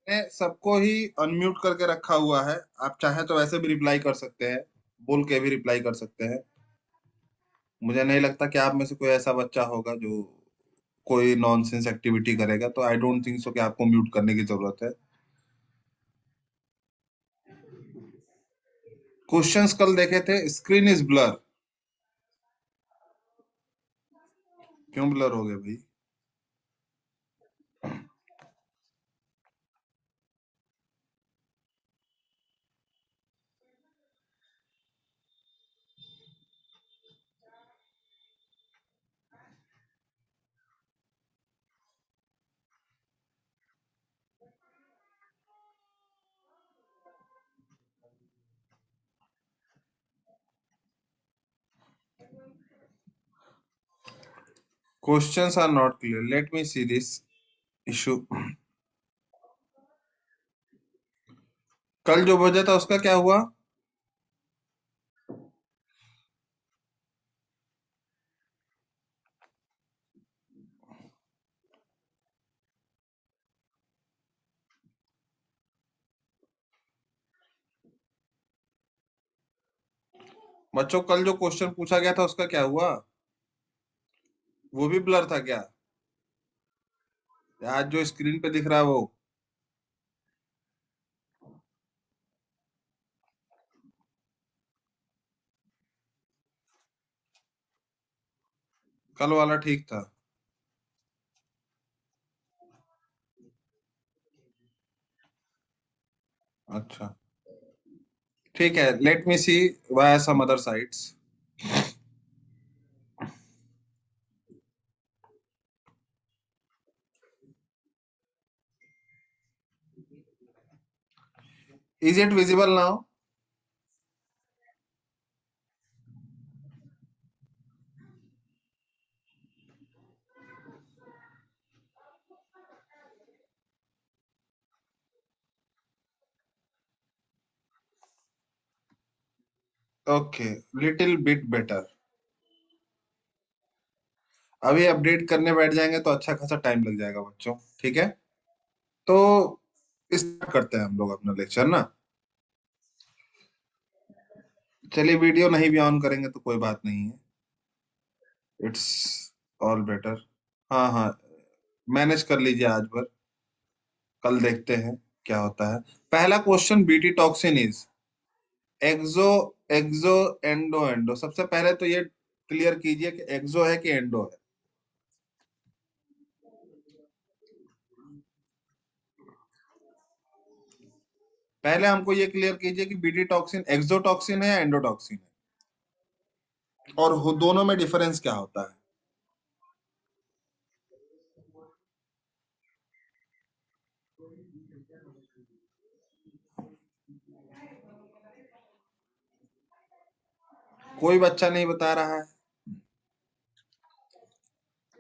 मैंने सबको ही अनम्यूट करके रखा हुआ है। आप चाहे तो वैसे भी रिप्लाई कर सकते हैं, बोल के भी रिप्लाई कर सकते हैं। मुझे नहीं लगता कि आप में से कोई ऐसा बच्चा होगा जो कोई नॉनसेंस एक्टिविटी करेगा, तो आई डोंट थिंक सो कि आपको म्यूट करने की जरूरत है। क्वेश्चंस कल देखे थे, स्क्रीन इज ब्लर। क्यों ब्लर हो गए भाई? Questions are not clear, let me see this issue. कल जो बजा था उसका क्या हुआ? बच्चों कल जो क्वेश्चन पूछा गया था उसका क्या हुआ? वो भी ब्लर था क्या? आज जो स्क्रीन पे दिख रहा है वो? कल वाला ठीक था। अच्छा, ठीक है, let me see via some other sites. Is it visible now? Okay, little bit better. अभी अपडेट करने बैठ जाएंगे तो अच्छा खासा टाइम लग जाएगा बच्चों, ठीक है? तो स्टार्ट करते हैं हम लोग अपना लेक्चर ना। चलिए, वीडियो नहीं भी ऑन करेंगे तो कोई बात नहीं है। It's all better. हाँ हाँ, मैनेज कर लीजिए आज भर, कल देखते हैं क्या होता है। पहला question, BT toxin is exo exo endo endo. सबसे पहले तो ये क्लियर कीजिए कि एक्सो है कि एंडो है। पहले हमको ये क्लियर कीजिए कि बीटी टॉक्सिन एक्सोटॉक्सिन है या एंडोटॉक्सिन है, और दोनों में डिफरेंस क्या होता है। कोई बच्चा नहीं बता रहा है।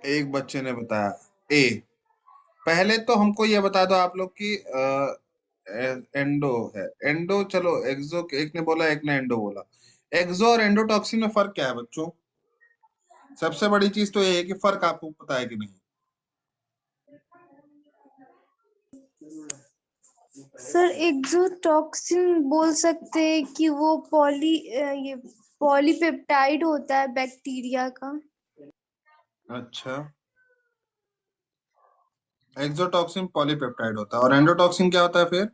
एक बच्चे ने बताया ए। पहले तो हमको ये बता दो आप लोग कि एंडो है, एंडो, चलो एक्सो, एक ने बोला एक ने एंडो बोला। एक्सो और एंडोटॉक्सिन में फर्क क्या है बच्चों? सबसे बड़ी चीज तो ये है कि फर्क आपको पता है कि नहीं? सर एक्सोटॉक्सिन बोल सकते हैं कि वो ये पॉलीपेप्टाइड होता है बैक्टीरिया का। अच्छा, एक्सोटॉक्सिन पॉलीपेप्टाइड होता है, और एंडोटॉक्सिन क्या होता है फिर?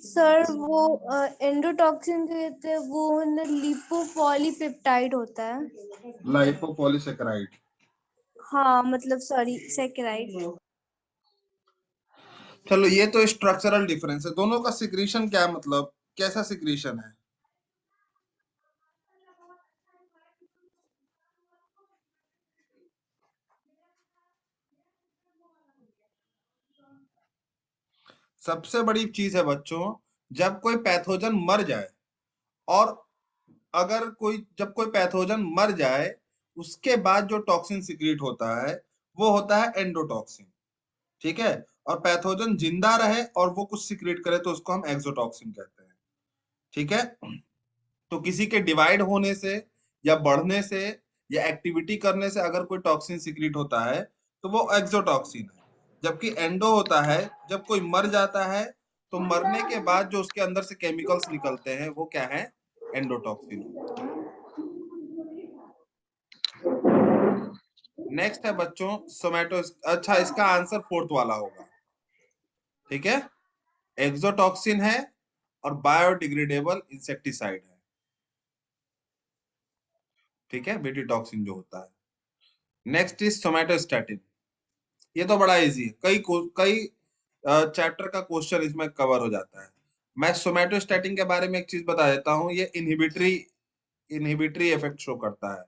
सर वो एंडोटॉक्सिन जो कहते हैं वो लिपोपॉलीपेप्टाइड होता है। लाइपोपॉलीसेकेराइड। हाँ मतलब सॉरी सैकेराइड। चलो, ये तो स्ट्रक्चरल डिफरेंस है। दोनों का सिक्रीशन क्या है, मतलब कैसा सिक्रीशन है? सबसे बड़ी चीज है बच्चों, जब कोई पैथोजन मर जाए, और अगर कोई जब कोई पैथोजन मर जाए उसके बाद जो टॉक्सिन सिक्रीट होता है वो होता है एंडोटॉक्सिन, ठीक है? और पैथोजन जिंदा रहे और वो कुछ सिक्रीट करे तो उसको हम एक्सोटॉक्सिन कहते हैं, ठीक है? तो किसी के डिवाइड होने से या बढ़ने से या एक्टिविटी करने से अगर कोई टॉक्सिन सिक्रीट होता है तो वो एक्सोटॉक्सिन है। जबकि एंडो होता है जब कोई मर जाता है तो मरने के बाद जो उसके अंदर से केमिकल्स निकलते हैं वो क्या है, एंडोटॉक्सिन होता है। नेक्स्ट है बच्चों सोमैटो, अच्छा इसका आंसर फोर्थ वाला होगा, ठीक है। एक्सोटॉक्सिन है और बायोडिग्रेडेबल इंसेक्टिसाइड है, ठीक है, विटिटॉक्सिन जो होता है। Next is somatostatin. ये तो बड़ा इजी है, कई चैप्टर का क्वेश्चन इसमें कवर हो जाता है। मैं सोमैटोस्टैटिन के बारे में एक चीज बता देता हूँ, ये इनहिबिटरी इफेक्ट शो करता है,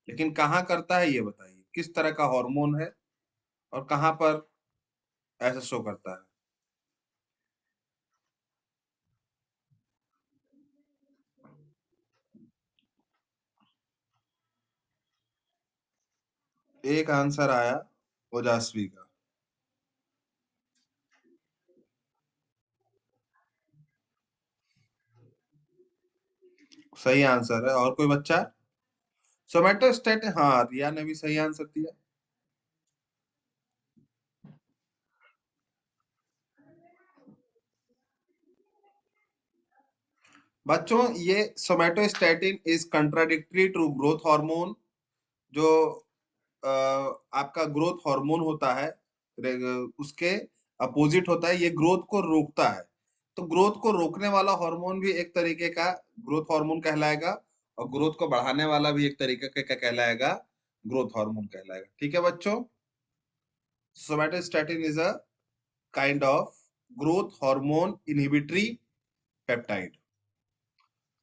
लेकिन कहाँ करता है ये बताइए, किस तरह का हार्मोन है और कहाँ पर ऐसा शो करता है। एक आंसर आया ओजास्वी का, सही आंसर है। और कोई बच्चा, सोमैटोस्टैटिन, हाँ रिया ने भी सही आंसर दिया। बच्चों ये somatostatin is contradictory to growth hormone, जो आपका ग्रोथ हार्मोन होता है उसके अपोजिट होता है, ये ग्रोथ को रोकता है। तो ग्रोथ को रोकने वाला हार्मोन भी एक तरीके का ग्रोथ हार्मोन कहलाएगा, और ग्रोथ को बढ़ाने वाला भी एक तरीके का क्या कहलाएगा, ग्रोथ हार्मोन कहलाएगा, ठीक है बच्चों। Somatostatin is a kind of growth hormone inhibitory peptide.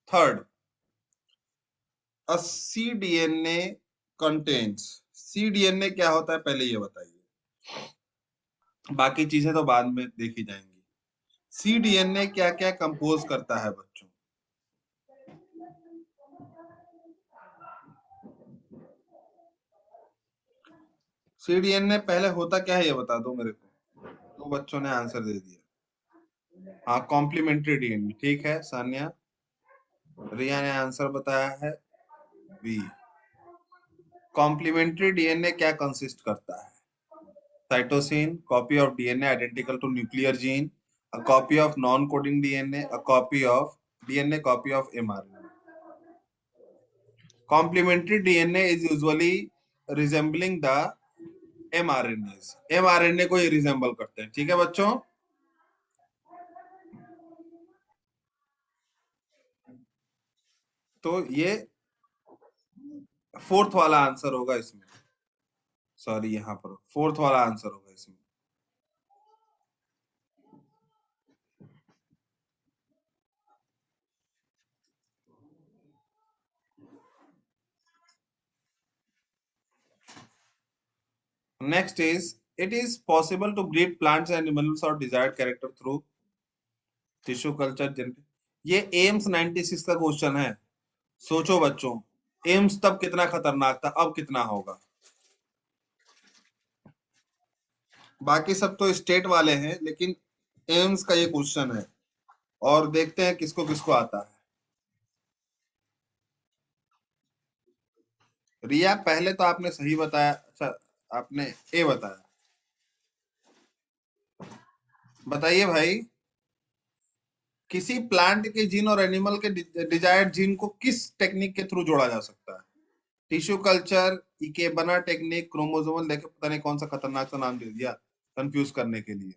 Third, a cDNA contains, cDNA क्या होता है पहले ये बताइए, बाकी चीजें तो बाद में देखी जाएंगी। cDNA क्या क्या कंपोज करता है बच्चों, cDNA पहले होता क्या है ये बता दो मेरे को। तो बच्चों ने आंसर दे दिया, हाँ कॉम्प्लीमेंट्री डीएनए, ठीक है सानिया। रिया ने आंसर बताया है बी। कॉम्प्लीमेंट्री डीएनए क्या कंसिस्ट करता है, cytosine, copy of DNA identical to nuclear gene, a copy of non-coding DNA, a copy of DNA copy of mRNA. Complementary DNA is usually resembling the mRNAs. mRNA को ये resemble करते हैं, ठीक है बच्चों। तो ये फोर्थ वाला आंसर होगा इसमें, सॉरी यहाँ पर फोर्थ वाला आंसर होगा इसमें। Next is, it is possible to breed plants and animals or desired character through tissue culture genetic. ये एम्स 96 का क्वेश्चन है, सोचो बच्चों, एम्स तब कितना खतरनाक था, अब कितना होगा। बाकी सब तो स्टेट वाले हैं, लेकिन एम्स का ये क्वेश्चन है, और देखते हैं किसको किसको आता है। रिया पहले तो आपने सही बताया, अच्छा आपने ए बताया, बताइए भाई, किसी प्लांट के जीन और एनिमल के डिजायर्ड जीन को किस टेक्निक के थ्रू जोड़ा जा सकता है, टिश्यू कल्चर, इकेबना टेक्निक, क्रोमोसोमल, देखे पता नहीं कौन सा खतरनाक सा नाम दे दिया कंफ्यूज करने के लिए,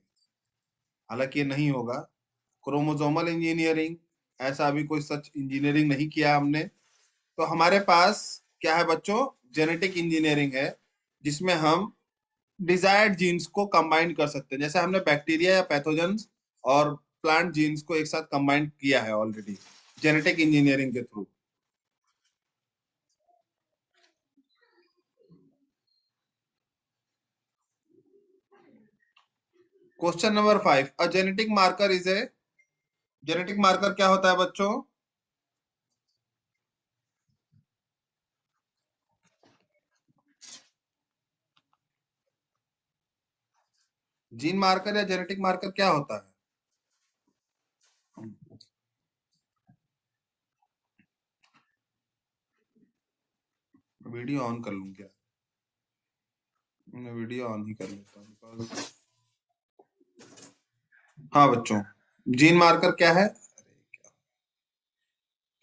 हालांकि ये नहीं होगा। क्रोमोसोमल इंजीनियरिंग, ऐसा अभी कोई सच इंजीनियरिंग नहीं किया हमने। तो हमारे पास क्या है बच्चों, जेनेटिक इंजीनियरिंग है, जिसमें हम डिजायर्ड जीन्स को कंबाइन कर सकते हैं, जैसे हमने बैक्टीरिया या पैथोजेंस और प्लांट जीन्स को एक साथ कंबाइन किया है ऑलरेडी जेनेटिक इंजीनियरिंग के through. Question number 5, a genetic marker is a, genetic marker क्या होता है बच्चों, जीन मार्कर या जेनेटिक मार्कर क्या होता है। वीडियो ऑन कर लूं क्या? मैं वीडियो ऑन ही कर लेता हूँ because... हाँ बच्चों, जीन मार्कर क्या है?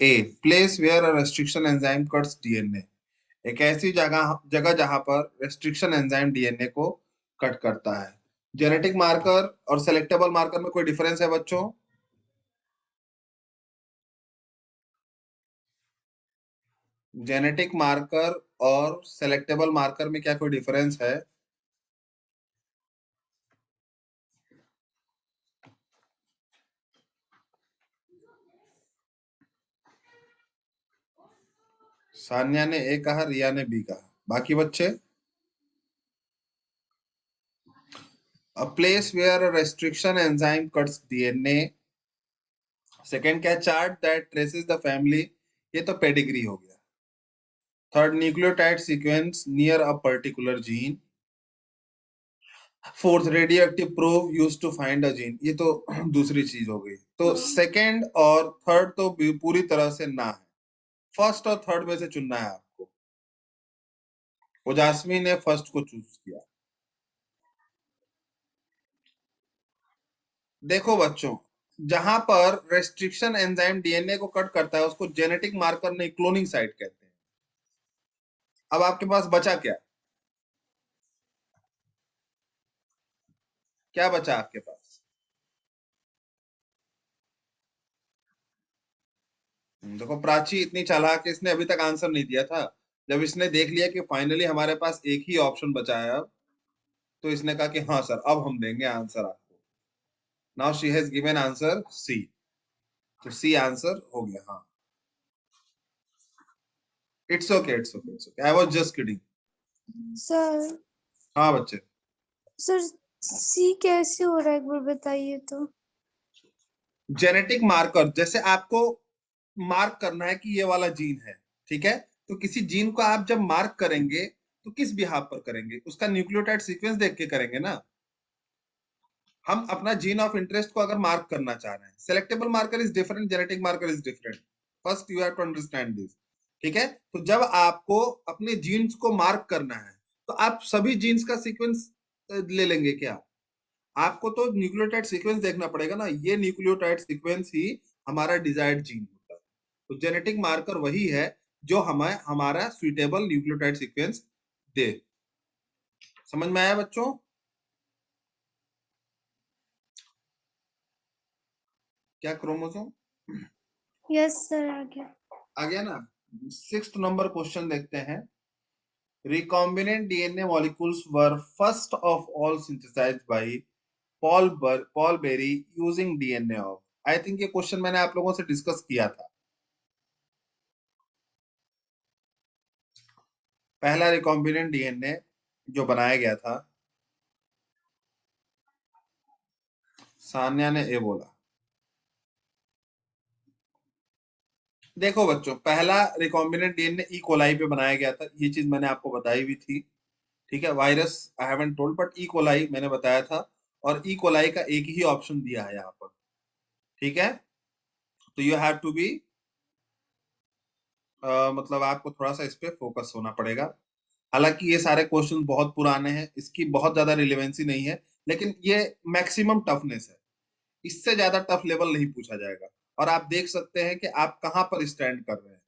A, place where a restriction enzyme cuts DNA. एक ऐसी जगह जगह जहां पर रेस्ट्रिक्शन एंजाइम डीएनए को कट करता है। जेनेटिक मार्कर और सेलेक्टेबल मार्कर में कोई डिफरेंस है बच्चों? जेनेटिक मार्कर और सेलेक्टेबल मार्कर में क्या कोई डिफरेंस है? सान्या ने ए कहा, रिया ने बी कहा, बाकी बच्चे? A place where a restriction enzyme cuts DNA. Second क्या? Chart that traces the family, ये तो पेडिग्री हो गया। Third, nucleotide sequence near a particular gene. Fourth, radioactive probe use to find a gene, ये तो दूसरी चीज हो गई। तो सेकंड और थर्ड तो पूरी तरह से ना है, फर्स्ट और थर्ड में से चुनना है आपको। ओजास्मी ने फर्स्ट को चूज किया। देखो बच्चों, जहां पर रेस्ट्रिक्शन एंजाइम डीएनए को कट करता है उसको जेनेटिक मार्कर नहीं, क्लोनिंग साइट कहते हैं। अब आपके पास बचा क्या? क्या बचा आपके पास? देखो प्राची इतनी चालाक है, इसने अभी तक आंसर नहीं दिया था। जब इसने देख लिया कि फाइनली हमारे पास एक ही ऑप्शन बचा है अब, तो इसने कहा कि हाँ सर अब हम देंगे आंसर आपको। Now she has given answer C, तो सी आंसर हो गया। हाँ, it's okay, it's okay, it's okay, I was just kidding. Sir हाँ बच्चे, सर सी कैसे हो रहा है एक बार बताइए तो। जेनेटिक मार्कर, जैसे आपको मार्क करना है कि ये वाला जीन है, ठीक है? तो किसी जीन को आप जब मार्क करेंगे तो किस बिहाफ पर करेंगे? उसका न्यूक्लियोटाइड सीक्वेंस देख के करेंगे ना। हम अपना जीन ऑफ इंटरेस्ट को अगर मार्क करना चाह रहे हैं, selectable marker is different, genetic marker is different, first you have to understand this. ठीक है? तो जब आपको अपने जीन्स को मार्क करना है तो आप सभी जीन्स का सीक्वेंस ले लेंगे क्या? आपको तो न्यूक्लियोटाइड सीक्वेंस देखना पड़ेगा ना, ये न्यूक्लियोटाइड सीक्वेंस ही हमारा डिजायर्ड जीन होता है। तो जेनेटिक मार्कर वही है जो हमें हमारा सुइटेबल न्यूक्लियोटाइड सीक्वेंस दे। समझ में आया बच्चों? क्या क्रोमोसोम? यस सर आ गया। आ गया ना। 6th नंबर क्वेश्चन देखते हैं। Recombinant DNA molecules were first of all synthesized by Paul Berry using DNA of, I think ये क्वेश्चन मैंने आप लोगों से डिस्कस किया था। पहला रिकॉम्बिनेंट डीएनए जो बनाया गया था, सान्या ने ए बोला। देखो बच्चों, पहला रिकॉम्बिनेंट डीएनए ई कोलाई पे बनाया गया था, ये चीज मैंने आपको बताई भी थी। ठीक है, virus I haven't told, but E coli मैंने बताया था। और ई कोलाई का एक ही ऑप्शन दिया है यहाँ पर। ठीक है, तो यू हैव टू बी, मतलब आपको थोड़ा सा इस पे फोकस होना पड़ेगा। हालांकि ये सारे क्वेश्चन बहुत पुराने हैं, इसकी बहुत ज्यादा रिलेवेंसी नहीं है, लेकिन ये मैक्सिमम टफनेस है, इससे ज्यादा टफ लेवल नहीं पूछा जाएगा। और आप देख सकते हैं कि आप कहाँ पर स्टैंड कर रहे हैं।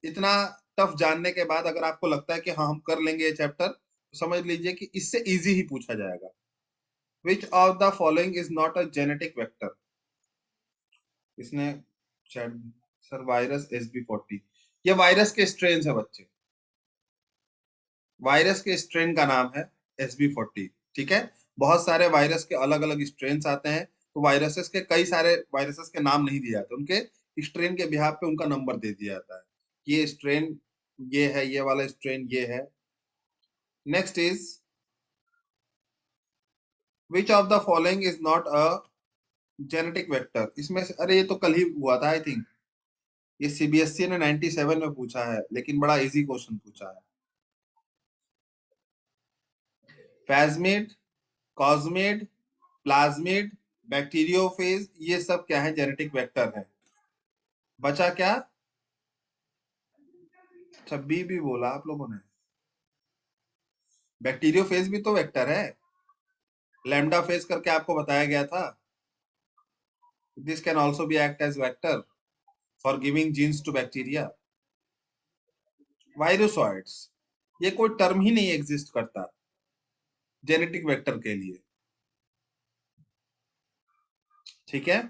इतना टफ जानने के बाद अगर आपको लगता है कि हाँ हम कर लेंगे ये चैप्टर, तो समझ लीजिए कि इससे इजी ही पूछा जाएगा। Which of the following is not a genetic vector? इसने सर वायरस SB40, ये वायरस के स्ट्रेन है बच्चे, वायरस के स्ट्रेन का नाम है SB40। ठीक है, बहुत सारे वायरस के अलग अलग स्ट्रेन आते हैं, तो वायरसेस के कई सारे वायरसेस के नाम नहीं दिए जाते, उनके स्ट्रेन के बिहाफ पे उनका नंबर दे दिया जाता है। ये स्ट्रेन ये है, ये वाला स्ट्रेन ये है। Next is which of the following is not a genetic vector? इसमें से, अरे ये तो कल ही हुआ था आई थिंक, ये CBSE ने 97 में पूछा है, लेकिन बड़ा इजी क्वेश्चन पूछा है। प्लाज्मिड, कॉस्मिड, प्लाज्मिड, बैक्टीरियोफेज, ये सब क्या है? जेनेटिक वेक्टर है। बचा क्या? अच्छा बी भी बोला आप लोगों ने। बैक्टीरियोफेज भी तो वेक्टर है, लैम्डा फेज करके आपको बताया गया था। This can also be act as vector for giving genes to bacteria. Virusoids, ये कोई टर्म ही नहीं एग्जिस्ट करता जेनेटिक वेक्टर के लिए, ठीक है।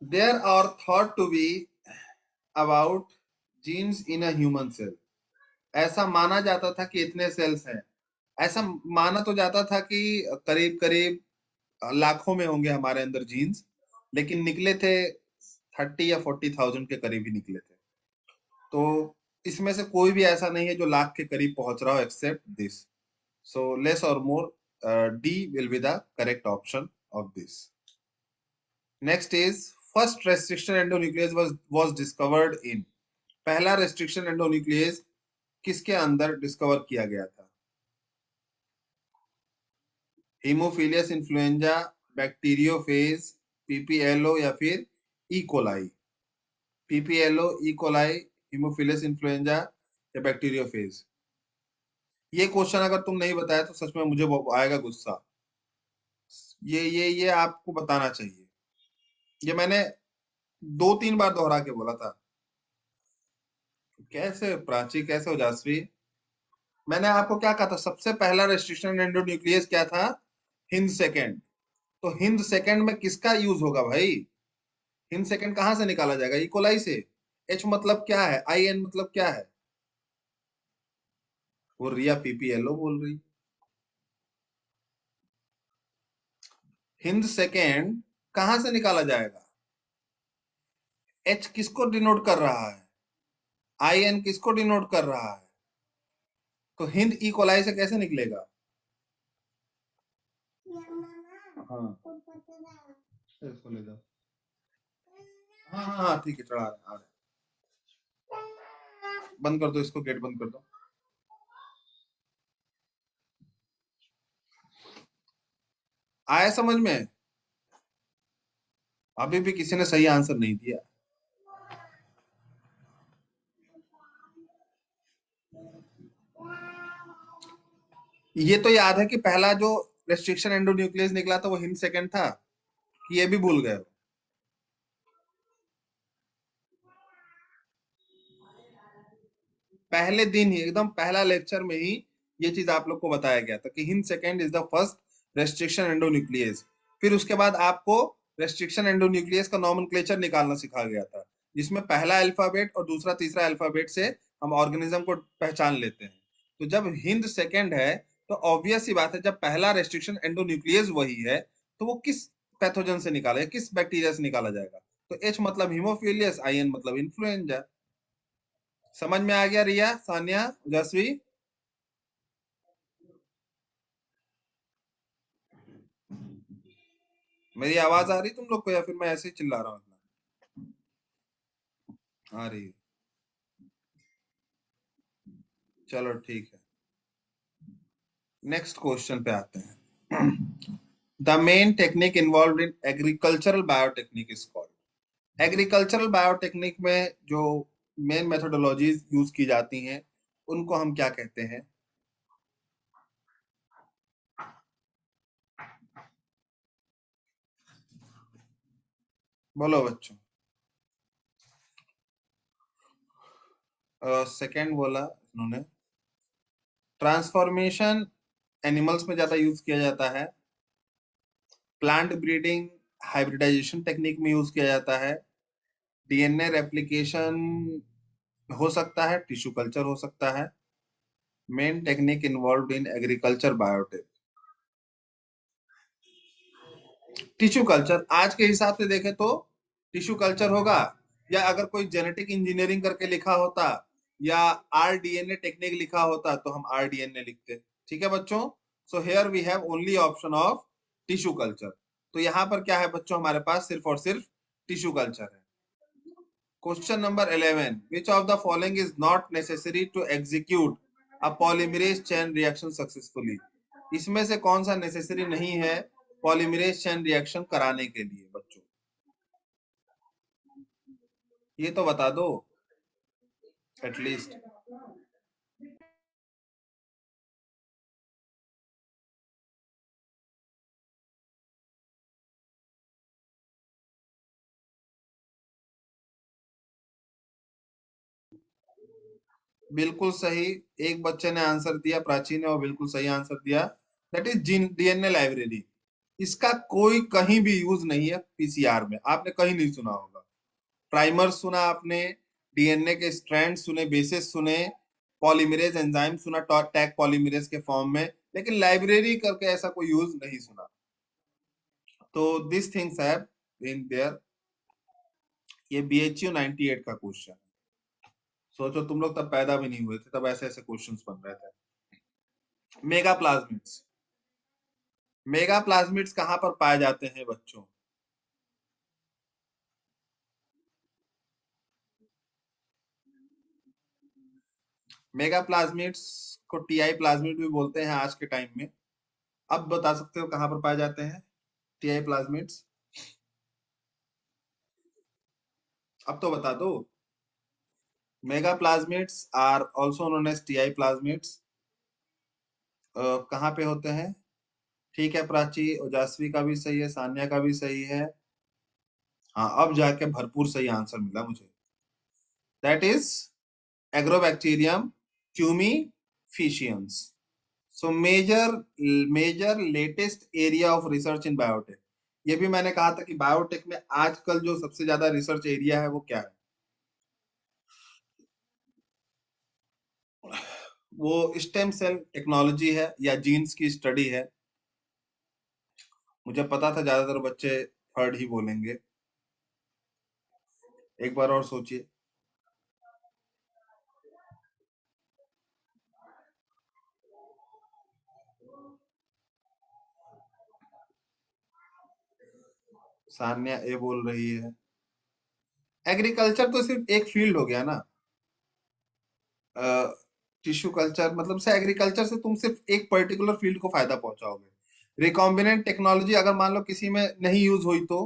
There are thought to be about genes in a human cell. ऐसा माना जाता था कि इतने सेल्स हैं, ऐसा माना तो जाता था कि करीब करीब लाखों में होंगे हमारे अंदर जीन्स, लेकिन निकले थे 30 या 40,000 के करीब ही निकले थे। तो इसमें से कोई भी ऐसा नहीं है जो लाख के करीब पहुंच रहा हो एक्सेप्ट दिस। सो लेस और more, D will be the correct option of this. Next is first restriction endonuclease was discovered in. पहला रेस्ट्रिक्शन एंडोन्यूक्लियस किसके अंदर डिस्कवर किया गया था? हीमोफिलियस इन्फ्लुएंजा, बैक्टीरियोफेज, पीपीएलओ या फिर E coli. PPLO, E coli, haemophilus influenzae या बैक्टीरियोफेज। ये क्वेश्चन अगर तुम नहीं बताया तो सच में मुझे आएगा गुस्सा। ये आपको बताना चाहिए, ये मैंने 2-3 बार दोहरा के बोला था। कैसे प्राची, कैसे ओजस्वी? मैंने आपको क्या कहा था, सबसे पहला रेस्ट्रिक्शन एंडोन्यूक्लियस क्या था? हिंद सेकेंड। तो हिंद सेकेंड में किसका यूज होगा भाई? हिंद सेकेंड कहां से निकाला जाएगा? इकोलाई से। एच मतलब क्या है, आई एन मतलब क्या है? वो रिया पीपीएलओ बोल रही। हिंद सेकेंड कहां से निकाला जाएगा? एच किसको डिनोट कर रहा है, आई एन किसको डिनोट कर रहा है? तो हिंद ई कोलाई से कैसे निकलेगा? हाँ इसको ले जाओ। हाँ हाँ हाँ ठीक है, चढ़ा रहे आ रहे। बंद कर दो इसको, गेट बंद कर दो। आया समझ में? अभी भी किसी ने सही आंसर नहीं दिया। ये तो याद है कि पहला जो रेस्ट्रिक्शन एंडोन्यूक्लियस निकला था वो हिंद सेकेंड था, कि ये भी भूल गए? पहले दिन ही, एकदम पहला लेक्चर में ही ये चीज आप लोग को बताया गया था कि Hind second is the first restriction endonuclease. फिर उसके बाद आपको रेस्ट्रिक्शन एंडोन्यूक्लियस का नॉमेनक्लेचर निकालना सिखा गया था, जिसमें पहला अल्फाबेट और दूसरा तीसरा अल्फाबेट से हम ऑर्गेनिज्म को पहचान लेते हैं। तो जब हिंद सेकेंड है तो ऑब्वियस सी बात है, जब पहला रेस्ट्रिक्शन एंडोन्यूक्लियस वही है तो वो किस पैथोजन से निकाला, किस बैक्टीरिया से निकाला जाएगा? तो एच मतलब हीमोफिलियस, आई एन मतलब इन्फ्लुएंजा। समझ में आ गया रिया, सानिया, जसवी? मेरी आवाज आ रही तुम लोग को या फिर मैं ऐसे ही चिल्ला रहा हूँ इतना? आ रही है, चलो ठीक है। नेक्स्ट क्वेश्चन पे आते हैं। The main technique involve in agricultural biotechnique is called. Agricultural biotechnique में जो मेन मेथोडोलॉजीज यूज की जाती हैं उनको हम क्या कहते हैं? बोलो बच्चों। सेकंड बोला उन्होंने। ट्रांसफॉर्मेशन एनिमल्स में ज्यादा यूज किया जाता है। प्लांट ब्रीडिंग हाइब्रिडाइजेशन टेक्निक में यूज किया जाता है। डीएनए रेप्लिकेशन हो सकता है, टिश्यू कल्चर हो सकता है। Main technique involve in agriculture biotech. Tissue culture आज के हिसाब से देखें तो टिश्यू कल्चर होगा, या अगर कोई जेनेटिक इंजीनियरिंग करके लिखा होता या आरडीएनए टेक्निक लिखा होता तो हम आरडीएनए लिखते। ठीक है बच्चों? So here we have only option of tissue culture. तो यहाँ पर क्या है बच्चों, हमारे पास सिर्फ और सिर्फ टिश्यू कल्चर है। Question number 11, which of the following is not necessary to execute a polymerase chain reaction successfully? इसमें से कौन सा नेसेसरी नहीं है पॉलीमरेज चेन रिएक्शन कराने के लिए बच्चों? ये तो बता दो एटलीस्ट। बिल्कुल सही। एक बच्चे ने आंसर दिया, प्राची ने, और बिल्कुल सही आंसर दिया। That is gene DNA library. इसका कोई कहीं भी यूज नहीं है पीसीआर में, आपने कहीं नहीं सुना होगा। प्राइमर सुना आपने, डीएनए के स्ट्रैंड सुने, बेसिस सुने, पॉलीमरेज एंजाइम सुना टैग पॉलीमरेज के फॉर्म में, लेकिन लाइब्रेरी करके ऐसा कोई यूज नहीं सुना। तो this things have been there. ये BHU 98 का क्वेश्चन। सोचो तुम लोग तब पैदा भी नहीं हुए थे, तब ऐसे ऐसे क्वेश्चंस बन रहे थे। Mega plasmids. मेगा प्लाज्मिड्स कहाँ पर पाए जाते हैं बच्चों? मेगा प्लाज्मिड्स को टीआई प्लाज्मिड भी बोलते हैं आज के टाइम में। अब बता सकते हो कहाँ पर पाए जाते हैं टीआई प्लाज्मिड्स? अब तो बता दो। Mega plasmids are also known as TI plasmids. कहाँ पे होते हैं? ठीक है प्राची, ओजस्वी का भी सही है, सान्या का भी सही है। हाँ, अब जाके भरपूर सही आंसर मिला मुझे। That is agrobacterium tumefaciens. So major latest area of research in biotech. ये भी मैंने कहा था कि बायोटेक में आजकल जो सबसे ज्यादा रिसर्च एरिया है वो क्या है? वो स्टेम सेल टेक्नोलॉजी है या जीन्स की स्टडी है। मुझे पता था ज्यादातर बच्चे थर्ड ही बोलेंगे। एक बार और सोचिए। सान्या ए बोल रही है। एग्रीकल्चर तो सिर्फ एक फील्ड हो गया ना। टिश्यू कल्चर मतलब से एग्रीकल्चर से तुम सिर्फ एक पर्टिकुलर फील्ड को फायदा पहुंचाओगे। रिकॉम्बिनेंट टेक्नोलॉजी अगर मान लो किसी में नहीं यूज हुई तो?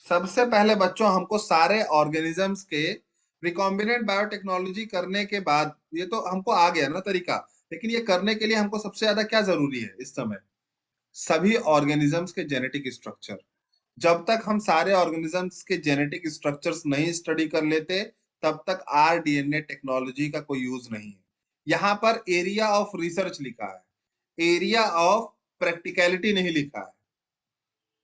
सबसे पहले बच्चों हमको सारे ऑर्गेनिजम्स के रिकॉम्बिनेंट बायोटेक्नोलॉजी करने के बाद, ये तो हमको आ गया ना तरीका, लेकिन ये करने के लिए हमको सबसे ज्यादा क्या जरूरी है इस समय? सभी ऑर्गेनिजम्स के जेनेटिक स्ट्रक्चर। जब तक हम सारे ऑर्गेनिजम्स के जेनेटिक स्ट्रक्चर्स नहीं स्टडी कर लेते, तब तक RDNA टेक्नोलॉजी का कोई यूज नहीं है। यहाँ पर एरिया ऑफ रिसर्च लिखा है, एरिया ऑफ प्रैक्टिकलिटी नहीं लिखा है।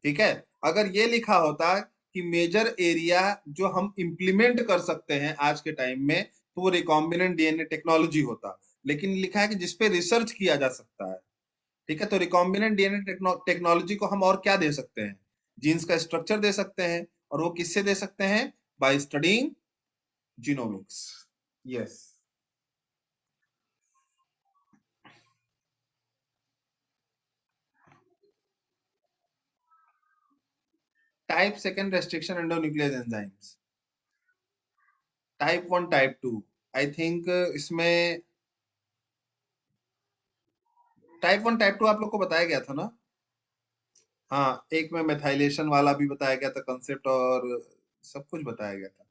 ठीक है, अगर ये लिखा होता कि मेजर एरिया जो हम इंप्लीमेंट कर सकते हैं आज के टाइम में, तो वो रिकॉम्बिनेंट डीएनए टेक्नोलॉजी होता। लेकिन लिखा है कि जिसपे रिसर्च किया जा सकता है। ठीक है, तो रिकॉम्बिनेंट डीएनए टेक्नोलॉजी को हम और क्या दे सकते हैं? जीन्स का स्ट्रक्चर दे सकते हैं, और वो किससे दे सकते हैं? By studying genomics. Yes. Type second restriction endonuclease enzymes. Type 1 type 2। I think इसमें टाइप 1 टाइप 2 आप लोग को बताया गया था ना? हाँ, एक में मेथाइलेशन वाला भी बताया गया था कंसेप्ट, और सब कुछ बताया गया था।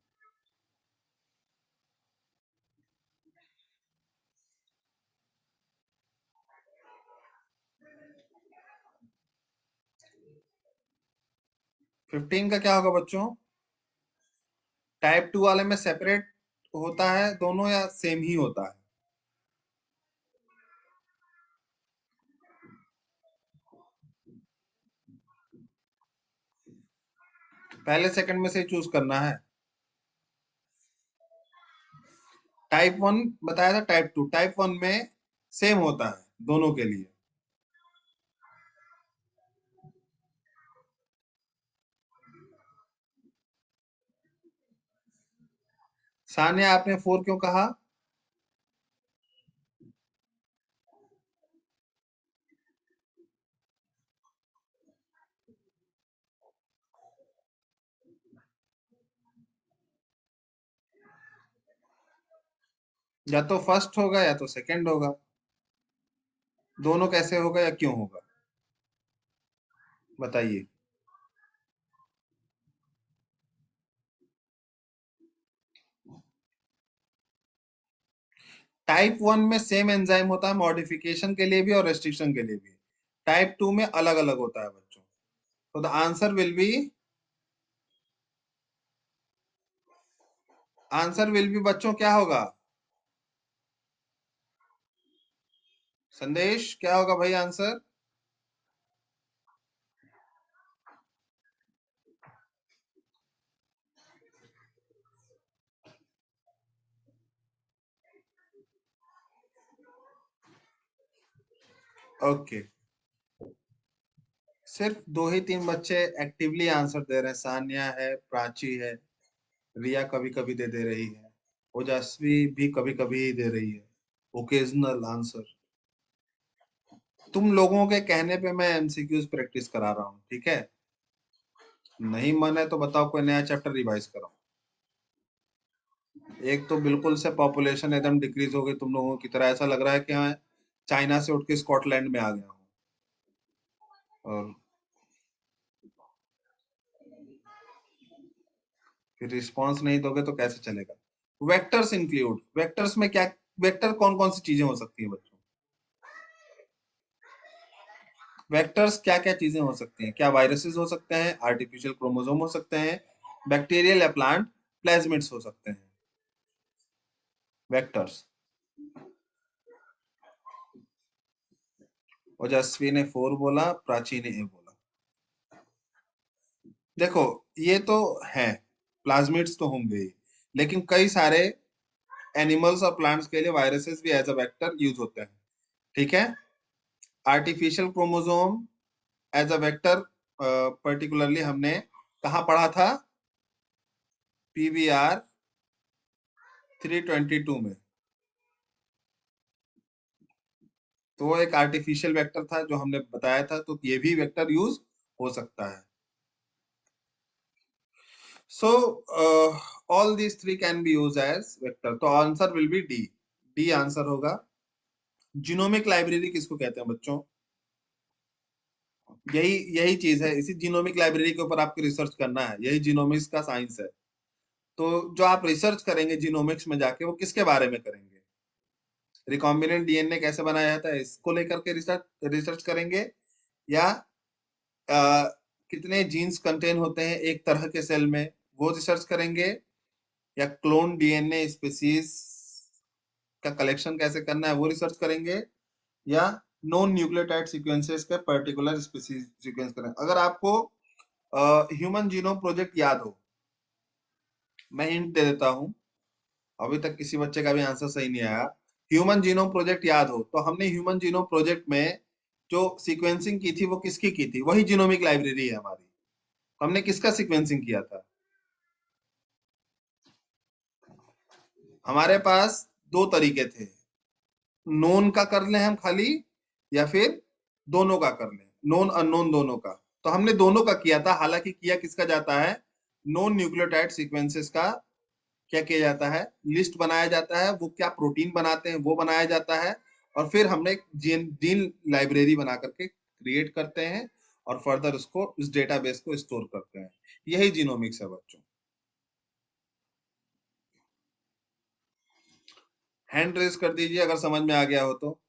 फिफ्टीन का क्या होगा बच्चों? टाइप 2 वाले में सेपरेट होता है दोनों या सेम ही होता है? पहले सेकंड में से चूज करना है। टाइप 1 बताया था, टाइप 2, टाइप 1 में सेम होता है दोनों के लिए। सानिया आपने 4 क्यों कहा? या तो फर्स्ट होगा या तो सेकंड होगा। दोनों कैसे होगा या क्यों होगा? बताइए। टाइप 1 में सेम एंजाइम होता है मॉडिफिकेशन के लिए भी और रेस्ट्रिक्शन के लिए भी। टाइप 2 में अलग अलग होता है बच्चों। तो द आंसर विल बी बच्चों क्या होगा? संदेश क्या होगा भाई आंसर? ओके, सिर्फ 2 ही 3 बच्चे एक्टिवली आंसर दे रहे हैं। सान्या है, प्राची है, रिया कभी कभी दे दे रही है, ओजस्वी भी कभी कभी ही दे रही है, ओकेजनल आंसर। तुम लोगों के कहने पे मैं एमसीक्यूज प्रैक्टिस करा रहा हूँ, ठीक है? नहीं मन है तो बताओ, कोई नया चैप्टर रिवाइज कराओ। एक तो बिल्कुल से पॉपुलेशन एकदम डिक्रीज हो गई तुम लोगों की तरह, ऐसा लग रहा है कि मैं चाइना से उठ के स्कॉटलैंड में आ गया हूँ। और फिर रिस्पॉन्स नहीं दोगे तो कैसे चलेगा? वेक्टर्स इंक्लूड, वेक्टर्स में क्या, वेक्टर कौन कौन सी चीजें हो सकती है बच्चों? वेक्टर्स क्या क्या चीजें हो सकती हैं? क्या वायरसेस हो सकते हैं, आर्टिफिशियल क्रोमोसोम हो सकते हैं, बैक्टीरियल या प्लांट प्लाज्मिड्स हो सकते हैं। वेक्टर्स। ओजस्वी ने 4 बोला, प्राची ने ए बोला। देखो, ये तो है, प्लाज्मिड्स तो होंगे ही, लेकिन कई सारे एनिमल्स और प्लांट्स के लिए वायरसेस भी एज अ वेक्टर यूज होते हैं, ठीक है? Artificial chromosome as a vector particularly हमने कहाँ पढ़ा था? पीवीआर 322 में। तो वो एक आर्टिफिशियल वेक्टर था जो हमने बताया था, तो ये भी वेक्टर यूज हो सकता है। So all these three can be use as vector, तो answer will be D. D answer होगा। जीनोमिक लाइब्रेरी किसको कहते हैं बच्चों? यही यही चीज है, इसी जीनोमिक लाइब्रेरी के ऊपर आपको रिसर्च करना है, यही जीनोमिक्स का साइंस है। तो जो आप रिसर्च करेंगे जीनोमिक्स में जाके, वो किसके बारे में करेंगे? रिकॉम्बिनेंट डीएनए कैसे बनाया जाता है इसको लेकर के रिसर्च रिसर्च करेंगे, या कितने जीन्स कंटेन होते हैं एक तरह के सेल में, वो रिसर्च करेंगे, या क्लोन डीएनए स्पीसीज का कलेक्शन कैसे करना है वो रिसर्च करेंगे, या नॉन न्यूक्लियोटाइड सीक्वेंसेस के पर्टिकुलर स्पीसीज सीक्वेंस करें। अगर आपको ह्यूमन जीनोम प्रोजेक्ट याद हो, मैं हिंट दे देता हूं, अभी तक किसी बच्चे का भी आंसर सही नहीं आया। ह्यूमन जीनोम प्रोजेक्ट याद हो तो हमने ह्यूमन जीनोम प्रोजेक्ट में जो सीक्वेंसिंग की थी वो किसकी की थी? वही जीनोमिक लाइब्रेरी है हमारी। हमने किसका सीक्वेंसिंग किया था? हमारे पास दो तरीके थे, नोन का कर लें हम खाली, या फिर दोनों का कर लें, नोन अननोन दोनों का। तो हमने दोनों का किया था, हालांकि किया किसका जाता है? नॉन न्यूक्लियोटाइड सीक्वेंसेस का क्या किया जाता है? लिस्ट बनाया जाता है, वो क्या प्रोटीन बनाते हैं वो बनाया जाता है, और फिर हमने जीन लाइब्रेरी बना करके क्रिएट करते हैं, और फर्दर उसको उस डेटाबेस को स्टोर करते हैं। यही जीनोमिक्स है बच्चों। हैंड रेज कर दीजिए अगर समझ में आ गया हो तो।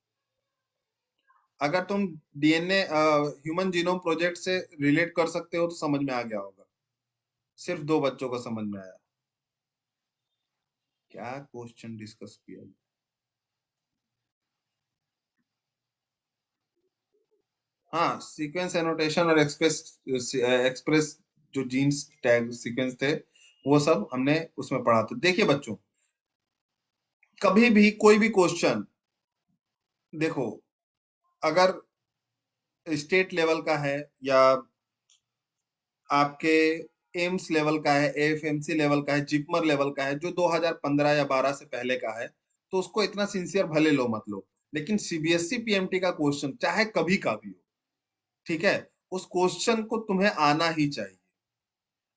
अगर तुम डीएनए ह्यूमन जीनोम प्रोजेक्ट से रिलेट कर सकते हो तो समझ में आ गया होगा। सिर्फ 2 बच्चों को समझ में आया। क्या क्वेश्चन डिस्कस किया? हाँ, सीक्वेंस एनोटेशन और एक्सप्रेस एक्सप्रेस जो जीन्स टैग सीक्वेंस थे, वो सब हमने उसमें पढ़ा था। देखिए बच्चों, कभी भी कोई भी क्वेश्चन, देखो, अगर स्टेट लेवल का है, या आपके एम्स लेवल का है, एएफएमसी लेवल का है, जिपमर लेवल का है, जो 2015 या 12 से पहले का है, तो उसको इतना सिंसियर भले लो मत लो, लेकिन सीबीएसई पीएमटी का क्वेश्चन चाहे कभी का भी हो, ठीक है, उस क्वेश्चन को तुम्हें आना ही चाहिए।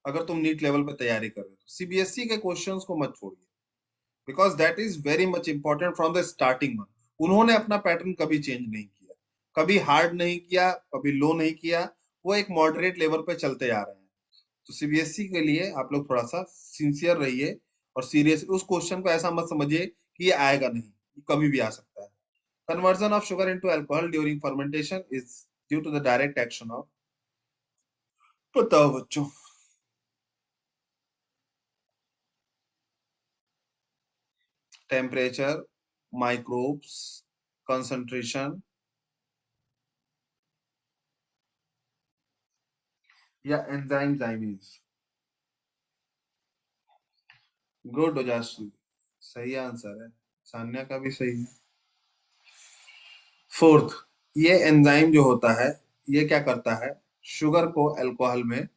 अगर तुम नीट लेवल पे तैयारी कर रहे हो तो सीबीएसई के क्वेश्चंस को मत छोड़िए, because that is very much important from the starting. उन्होंने अपना पैटर्न कभी चेंज नहीं किया, कभी हार्ड नहीं किया, कभी लो नहीं किया। वो एक मॉडरेट लेवल पे चलते जा रहे हैं। तो सीबीएसई के लिए आप लोग थोड़ा सा सिंसियर रहिए और सीरियस, उस क्वेश्चन को ऐसा मत समझिए कि ये आएगा नहीं, ये कभी भी आ सकता है। Conversion of sugar into alcohol during fermentation is due to the direct action of, बताओ बच्चों। टेम्परेचर, माइक्रोब्स, कंसंट्रेशन या एंजाइम जाइमीज। गुड ओजास्वी, सही आंसर है। सान्या का भी सही है। फोर्थ, ये एंजाइम जो होता है ये क्या करता है, शुगर को अल्कोहल में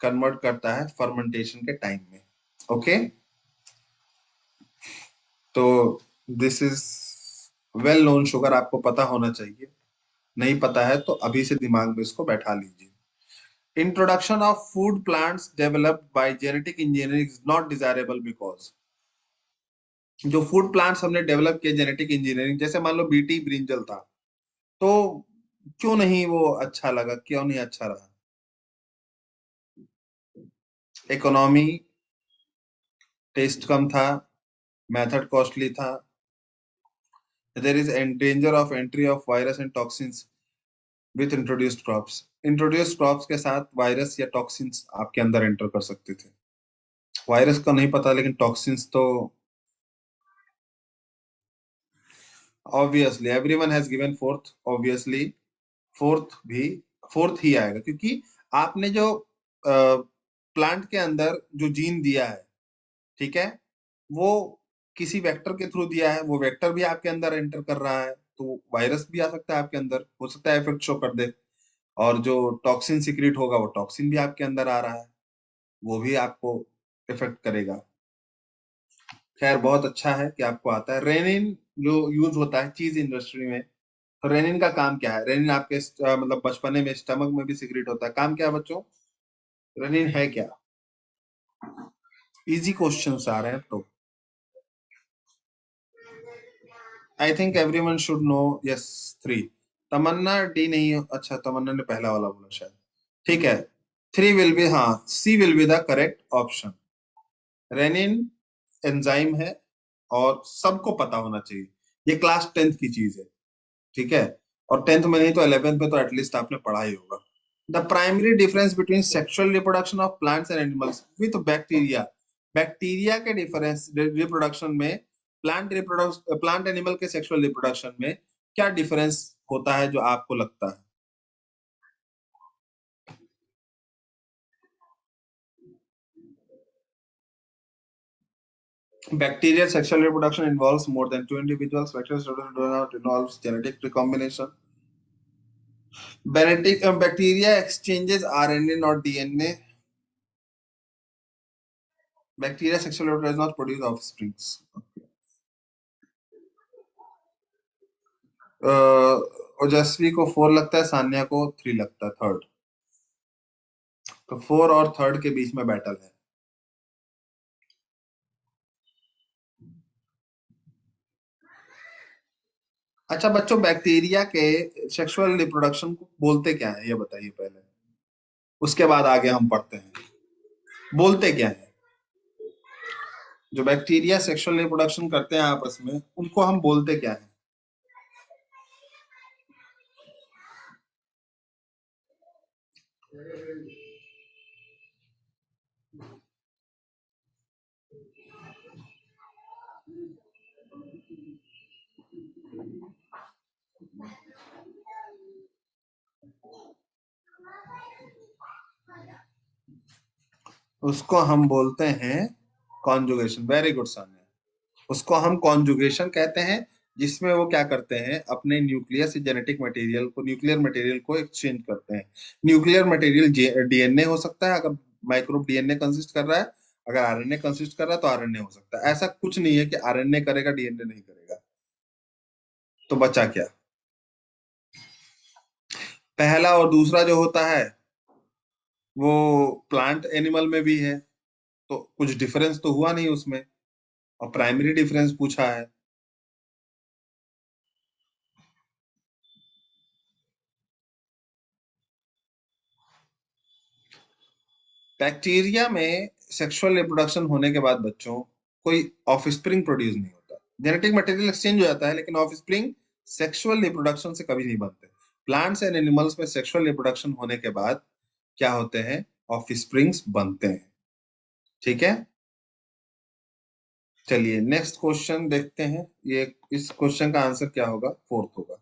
कन्वर्ट करता है फर्मेंटेशन के टाइम में। ओके, तो this is well known, sugar आपको पता होना चाहिए। नहीं पता है तो अभी से दिमाग में इसको बैठा लीजिए। Introduction of food plants developed by genetic engineering is not desirable because, जो फूड प्लांट्स हमने डेवलप किए जेनेटिक इंजीनियरिंग, जैसे मान लो बीटी ब्रिंजल था, तो क्यों नहीं वो अच्छा लगा, क्यों नहीं अच्छा रहा? इकोनॉमी, टेस्ट कम था, मेथड कॉस्टली था, there is danger of entry of virus and toxins with introduced crops. Introduced crops के साथ वायरस या टॉक्सिन्स आपके अंदर एंटर कर सकते थे। वायरस का नहीं पता, लेकिन टॉक्सिन्स तो obviously everyone has given fourth, obviously fourth भी, फोर्थ ही आएगा, क्योंकि आपने जो प्लांट के अंदर जो जीन दिया है, ठीक है, वो किसी वेक्टर के थ्रू दिया है, वो वेक्टर भी आपके अंदर एंटर कर रहा है, तो वायरस भी आ सकता है आपके अंदर, हो सकता है इफेक्ट शो कर दे। और जो टॉक्सिन सिक्रीट होगा वो टॉक्सिन भी आपके अंदर आ रहा है, वो भी आपको इफेक्ट करेगा। खैर बहुत अच्छा है कि आपको आता है। रेनिन जो यूज होता है चीज इंडस्ट्री में, तो रेनिन का काम क्या है? रेनिन आपके मतलब बचपने में स्टमक में भी सिक्रीट होता है, काम क्या है बच्चों? रेनिन है क्या? इजी क्वेश्चंस आ रहे हैं तो I think everyone should know. Yes, three. Tamanna D नहीं, अच्छा तमन्ना ने पहला वाला बोला शायद, ठीक है। थ्री विल बी, हाँ C will be the correct option. Rennin enzyme है और सबको पता होना चाहिए, ये क्लास 10th की चीज है, ठीक है। और 10th में नहीं तो 11th में तो एटलीस्ट आपने पढ़ा ही होगा। The primary difference between sexual reproduction of plants and animals with bacteria, bacteria के डिफरेंस रिप्रोडक्शन में, प्लांट एनिमल के सेक्सुअल रिप्रोडक्शन में क्या डिफरेंस होता है जो आपको लगता है? Bacterial sexual reproduction involves more than two individuals. Bacterial reproduction does not involve genetic recombination. Bacteria exchanges RNA, not DNA. Bacteria sexual reproduction does not produce offsprings. ओजस्वी को 4 लगता है, सान्या को 3 लगता है, थर्ड। तो 4 और थर्ड के बीच में बैटल है। अच्छा बच्चों, बैक्टीरिया के सेक्सुअल रिप्रोडक्शन को बोलते क्या है ये बताइए पहले, उसके बाद आगे हम पढ़ते हैं। बोलते क्या है? जो बैक्टीरिया सेक्सुअल रिप्रोडक्शन करते हैं आपस में, उनको हम बोलते क्या है? उसको हम बोलते हैं कॉन्जुगेशन। वेरी गुड सान्या, उसको हम कॉन्जुगेशन कहते हैं, जिसमें वो क्या करते हैं, अपने न्यूक्लियस जेनेटिक मटेरियल को, न्यूक्लियर मटेरियल को एक्सचेंज करते हैं। न्यूक्लियर मटेरियल डीएनए हो सकता है, अगर माइक्रोब डीएनए कंसिस्ट कर रहा है, अगर आरएनए कंसिस्ट कर रहा है तो आरएनए हो सकता है। ऐसा कुछ नहीं है कि आरएनए करेगा डीएनए नहीं करेगा। तो बचा क्या? पहला और दूसरा जो होता है वो प्लांट एनिमल में भी है, तो कुछ डिफरेंस तो हुआ नहीं उसमें, और प्राइमरी डिफरेंस पूछा है। बैक्टीरिया में सेक्सुअल रिप्रोडक्शन होने के बाद बच्चों कोई ऑफस्प्रिंग प्रोड्यूस नहीं होता। जेनेटिक मटेरियल एक्सचेंज हो जाता है लेकिन ऑफस्प्रिंग सेक्सुअल रिप्रोडक्शन से कभी नहीं बनते। प्लांट्स एंड एनिमल्स में सेक्सुअल रिप्रोडक्शन होने के बाद क्या होते हैं, ऑफस्प्रिंग्स बनते हैं। ठीक है, चलिए नेक्स्ट क्वेश्चन देखते हैं। ये इस क्वेश्चन का आंसर क्या होगा, फोर्थ होगा।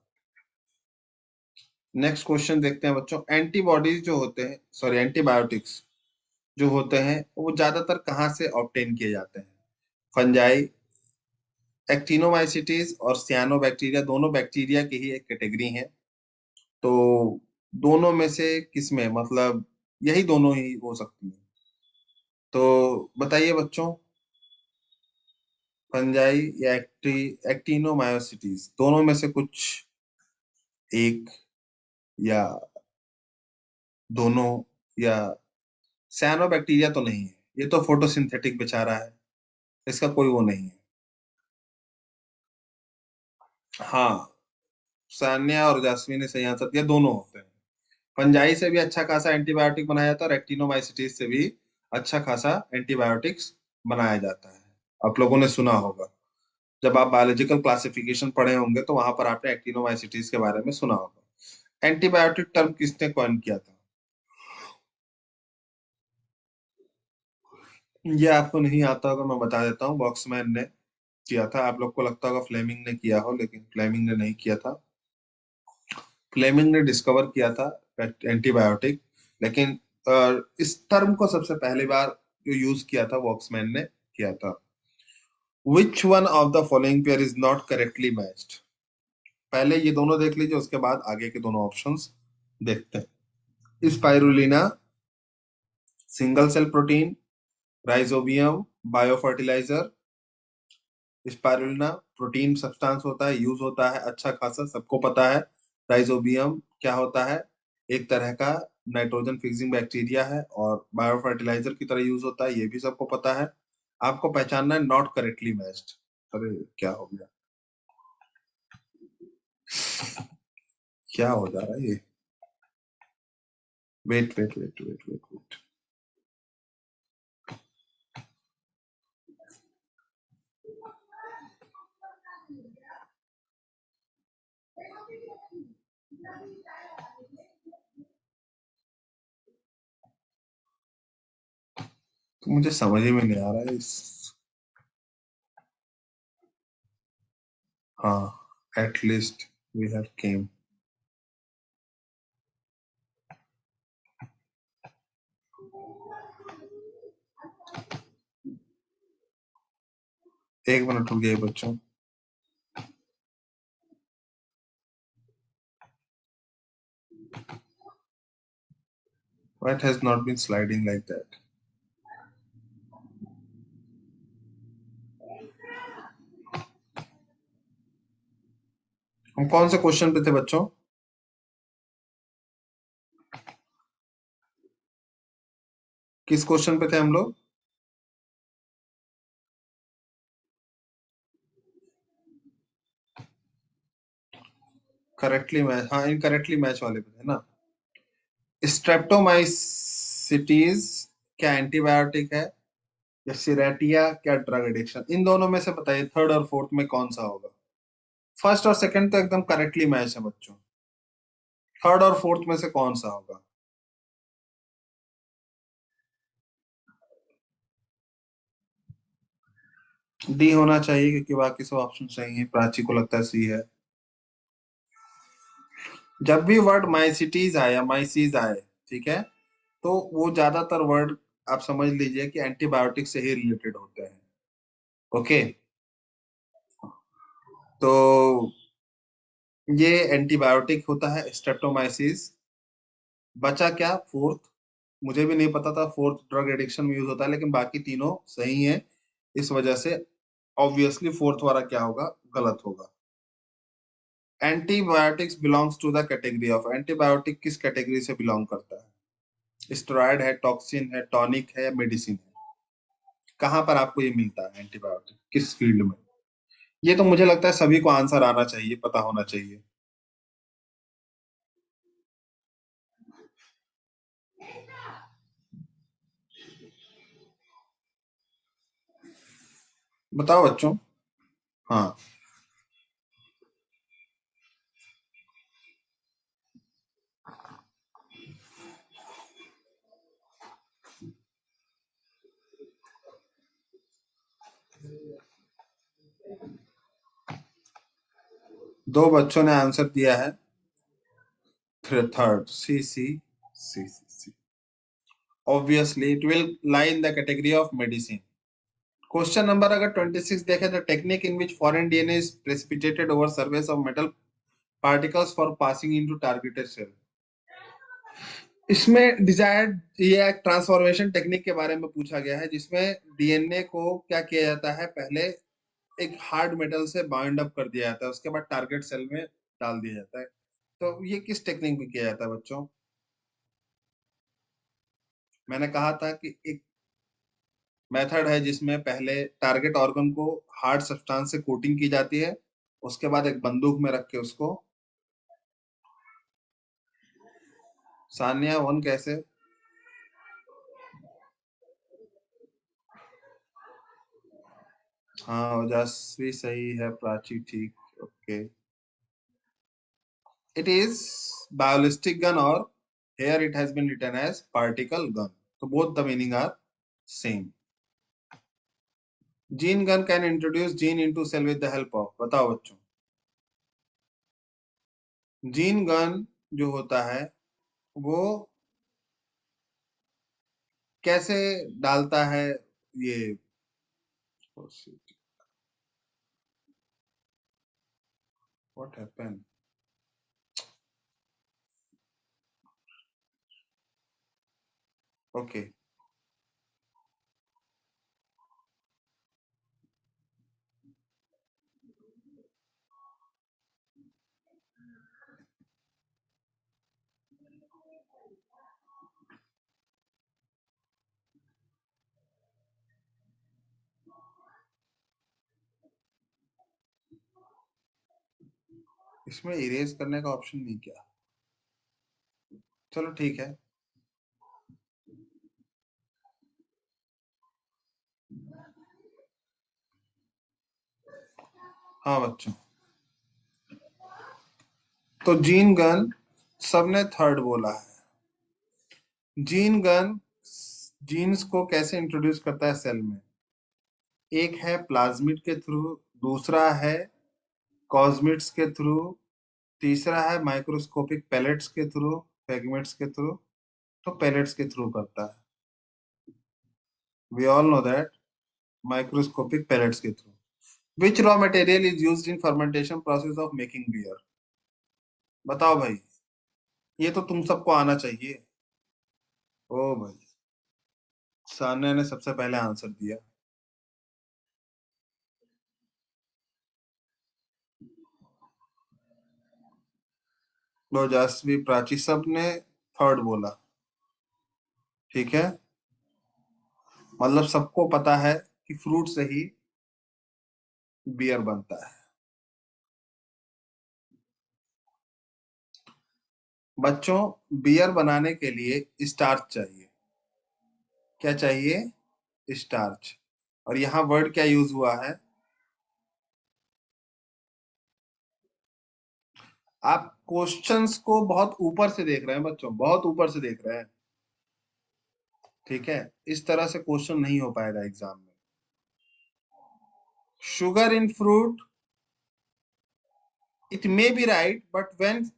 नेक्स्ट क्वेश्चन देखते हैं बच्चों। एंटीबॉडीज जो होते हैं, सॉरी एंटीबायोटिक्स जो होते हैं वो ज्यादातर कहाँ से ऑब्टेन किए जाते हैं? फंजाई, एक्टिनोमाइसिटीज और सियानोबैक्टीरिया, दोनों बैक्टीरिया की ही एक कैटेगरी है। तो दोनों में से किसमें, मतलब यही दोनों ही हो सकती है। तो बताइए बच्चों, फंजाई या एक्टिनोमायोसिटीज, दोनों में से कुछ एक, या दोनों, या सियानोबैक्टीरिया तो नहीं है, ये तो फोटोसिंथेटिक बेचारा है, इसका कोई वो नहीं है। हाँ, सान्या और जास्मीन सही आंसर दिया, दोनों होते हैं। फंजाई से भी अच्छा खासा एंटीबायोटिक बनाया जाता है और एक्टिनोमाइसिटीज से भी अच्छा खासा एंटीबायोटिक्स बनाया जाता है। आप लोगों ने सुना होगा, जब आप बायोलॉजिकल क्लासिफिकेशन पढ़े होंगे तो वहां पर आपने एक्टिनोमाइसिटीज के बारे में सुना होगा। एंटीबायोटिक टर्म किसने कॉइन किया था? ये आपको नहीं आता होगा, मैं बता देता हूँ, बॉक्समैन ने किया था। आप लोग को लगता होगा फ्लेमिंग ने किया हो, लेकिन फ्लेमिंग ने नहीं किया था। फ्लेमिंग ने डिस्कवर किया था एंटीबायोटिक, लेकिन इस टर्म को सबसे पहली बार जो यूज किया था वॉक्समैन ने किया था। Which one of the following pair is not correctly matched? पहले ये दोनों देख लीजिए, उसके बाद आगे के दोनों ऑप्शंस देखते हैं। Spirulina, single cell protein, rhizobium, biofertiliser. Spirulina protein substance होता है, यूज होता है अच्छा खासा, सबको पता है। राइजोबियम क्या होता है, एक तरह का नाइट्रोजन फिक्सिंग बैक्टीरिया है और बायोफर्टिलाइजर की तरह यूज होता है, ये भी सबको पता है। आपको पहचानना है नॉट करेक्टली मैच्ड। अरे क्या हो गया, क्या हो जा रहा है ये? Wait wait wait wait wait wait, तो मुझे समझ ही में नहीं आ रहा है इस। हाँ, एटलीस्ट वी हैव केम। एक मिनट रुक गए बच्चों। Why it has not been sliding like that? हम कौन से क्वेश्चन पे थे बच्चों? किस क्वेश्चन पे थे हम लोग? करेक्टली मैच, हाँ इनकरेक्टली मैच वाले पे थे ना। स्ट्रेप्टोमाइसिटीज क्या एंटीबायोटिक है, या सिरेटिया क्या ड्रग एडिक्शन? इन दोनों में से बताइए थर्ड और फोर्थ में कौन सा होगा। फर्स्ट और सेकंड तो एकदम करेक्टली मैच है बच्चों, थर्ड और फोर्थ में से कौन सा होगा? डी होना चाहिए क्योंकि बाकी सब ऑप्शन सही है। प्राची को लगता है सी है। जब भी वर्ड माइसिटीज आए या माइसीज आए, ठीक है, तो वो ज्यादातर वर्ड आप समझ लीजिए कि एंटीबायोटिक से ही रिलेटेड होते हैं। ओके, तो ये एंटीबायोटिक होता है स्ट्रेप्टोमाइसिस। बचा क्या फोर्थ? मुझे भी नहीं पता था फोर्थ ड्रग एडिक्शन में यूज होता है, लेकिन बाकी तीनों सही है। इस वजह से ऑब्वियसली फोर्थ वाला क्या होगा, गलत होगा। Antibiotics belongs to the category of, antibiotic किस कैटेगरी से बिलोंग करता है? स्टेरॉयड है, टॉक्सिन है, टॉनिक है, मेडिसिन है? कहाँ पर आपको ये मिलता है एंटीबायोटिक, किस फील्ड में? ये तो मुझे लगता है सभी को आंसर आना चाहिए, पता होना चाहिए। बताओ बच्चों। हाँ, दो बच्चों ने आंसर दिया है। फिर third, C C C C C. Obviously it will lie in the category of medicine. Question number अगर 26 देखें तो technique in which foreign DNA is precipitated over surface of metal particles for passing into targeted cell. इसमें desired ये एक transformation technique के बारे में पूछा गया है, जिसमें डीएनए को क्या किया जाता है, पहले एक हार्ड मेटल से बाइंड अप कर दिया जाता है, उसके बाद टारगेट सेल में डाल दिया जाता है। तो ये किस टेक्निक में किया जाता है बच्चों? मैंने कहा था कि एक मेथड है जिसमें पहले टारगेट ऑर्गन को हार्ड सब्सटेंस से कोटिंग की जाती है, उसके बाद एक बंदूक में रख के उसको। सानिया वन कैसे? हाँ, ओजस्वी सही है, प्राची ठीक। Okay, it is biolistic gun और here it has been written as particle gun. So both the meaning are same. Gene gun can introduce gene into cell with the help of, बताओ बच्चों। Gene gun जो होता है वो कैसे डालता है ये? What happen? ओके, इसमें इरेज करने का ऑप्शन नहीं क्या? चलो ठीक है। हाँ बच्चों, तो जीन गन सबने थर्ड बोला है। जीन गन जीन्स को कैसे इंट्रोड्यूस करता है सेल में? एक है प्लाज्मिड के थ्रू, दूसरा है कॉस्मिड्स के थ्रू, तीसरा है माइक्रोस्कोपिक पैलेट्स के थ्रू, पेगमेंट्स के थ्रू। तो पैलेट्स के थ्रू करता है, we all know that, microscopic pellets के through. Which raw material is used in fermentation process of making beer? बताओ भाई, ये तो तुम सबको आना चाहिए। ओ भाई, सान्या ने सबसे पहले आंसर दिया। ओजस्वी, प्राची सब ने थर्ड बोला। ठीक है, मतलब सबको पता है कि फ्रूट से ही बियर बनता है। बच्चों, बियर बनाने के लिए स्टार्च चाहिए। क्या चाहिए? स्टार्च। और यहाँ वर्ड क्या यूज हुआ है? आप क्वेश्चंस को बहुत ऊपर से देख रहे हैं बच्चों, बहुत ऊपर से देख रहे हैं। ठीक है, इस तरह से क्वेश्चन नहीं हो पाएगा एग्जाम में। Sugar in fruit, it may be right, but when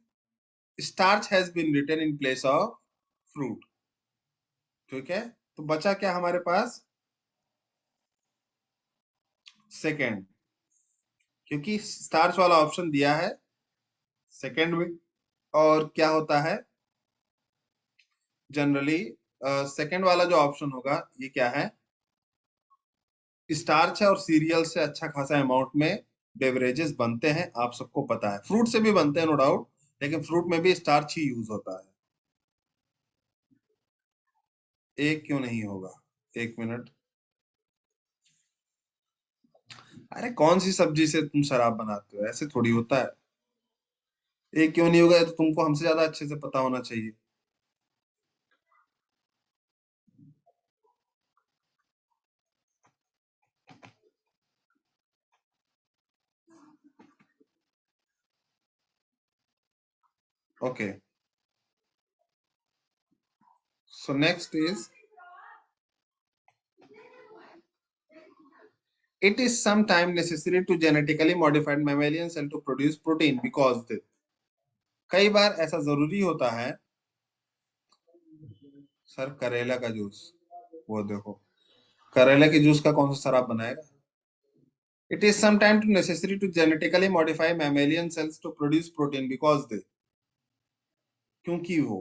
starch has been written in place of fruit. ठीक है, तो बचा क्या हमारे पास? सेकेंड, क्योंकि स्टार्च वाला ऑप्शन दिया है सेकेंड में। और क्या होता है जनरली, सेकेंड वाला जो ऑप्शन होगा ये क्या है? स्टार्च है और सीरियल से अच्छा खासा अमाउंट में बेवरेजेस बनते हैं, आप सबको पता है। फ्रूट से भी बनते हैं नो डाउट, लेकिन फ्रूट में भी स्टार्च ही यूज होता है। एक क्यों नहीं होगा? एक मिनट। अरे कौन सी सब्जी से तुम शराब बनाते हो? ऐसे थोड़ी होता है। एक क्यों नहीं होगा? ये तो तुमको हमसे ज्यादा अच्छे से पता होना चाहिए। Okay. So next is, it is sometimes necessary to genetically modified mammalian cell to produce protein because they, कई बार ऐसा जरूरी होता है। सर करेला का जूस, वो देखो, करेला के जूस का कौन सा शराब बनाएगा? It is sometimes necessary to genetically modify mammalian cells to produce protein because they, क्योंकि वो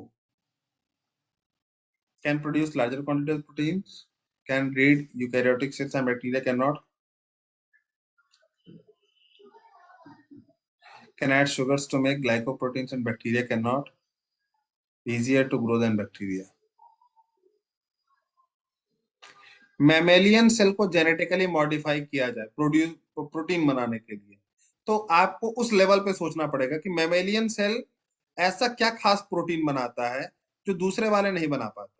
can produce larger quantities of proteins, can read eukaryotic cells and bacteria cannot, can add sugars to make glycoproteins and bacteria cannot, easier to grow than bacteria. Mammalian cell को genetically modify किया जाए produce protein बनाने के लिए, तो आपको उस level पे सोचना पड़ेगा कि मैमेलियन सेल ऐसा क्या खास प्रोटीन बनाता है जो दूसरे वाले नहीं बना पाते।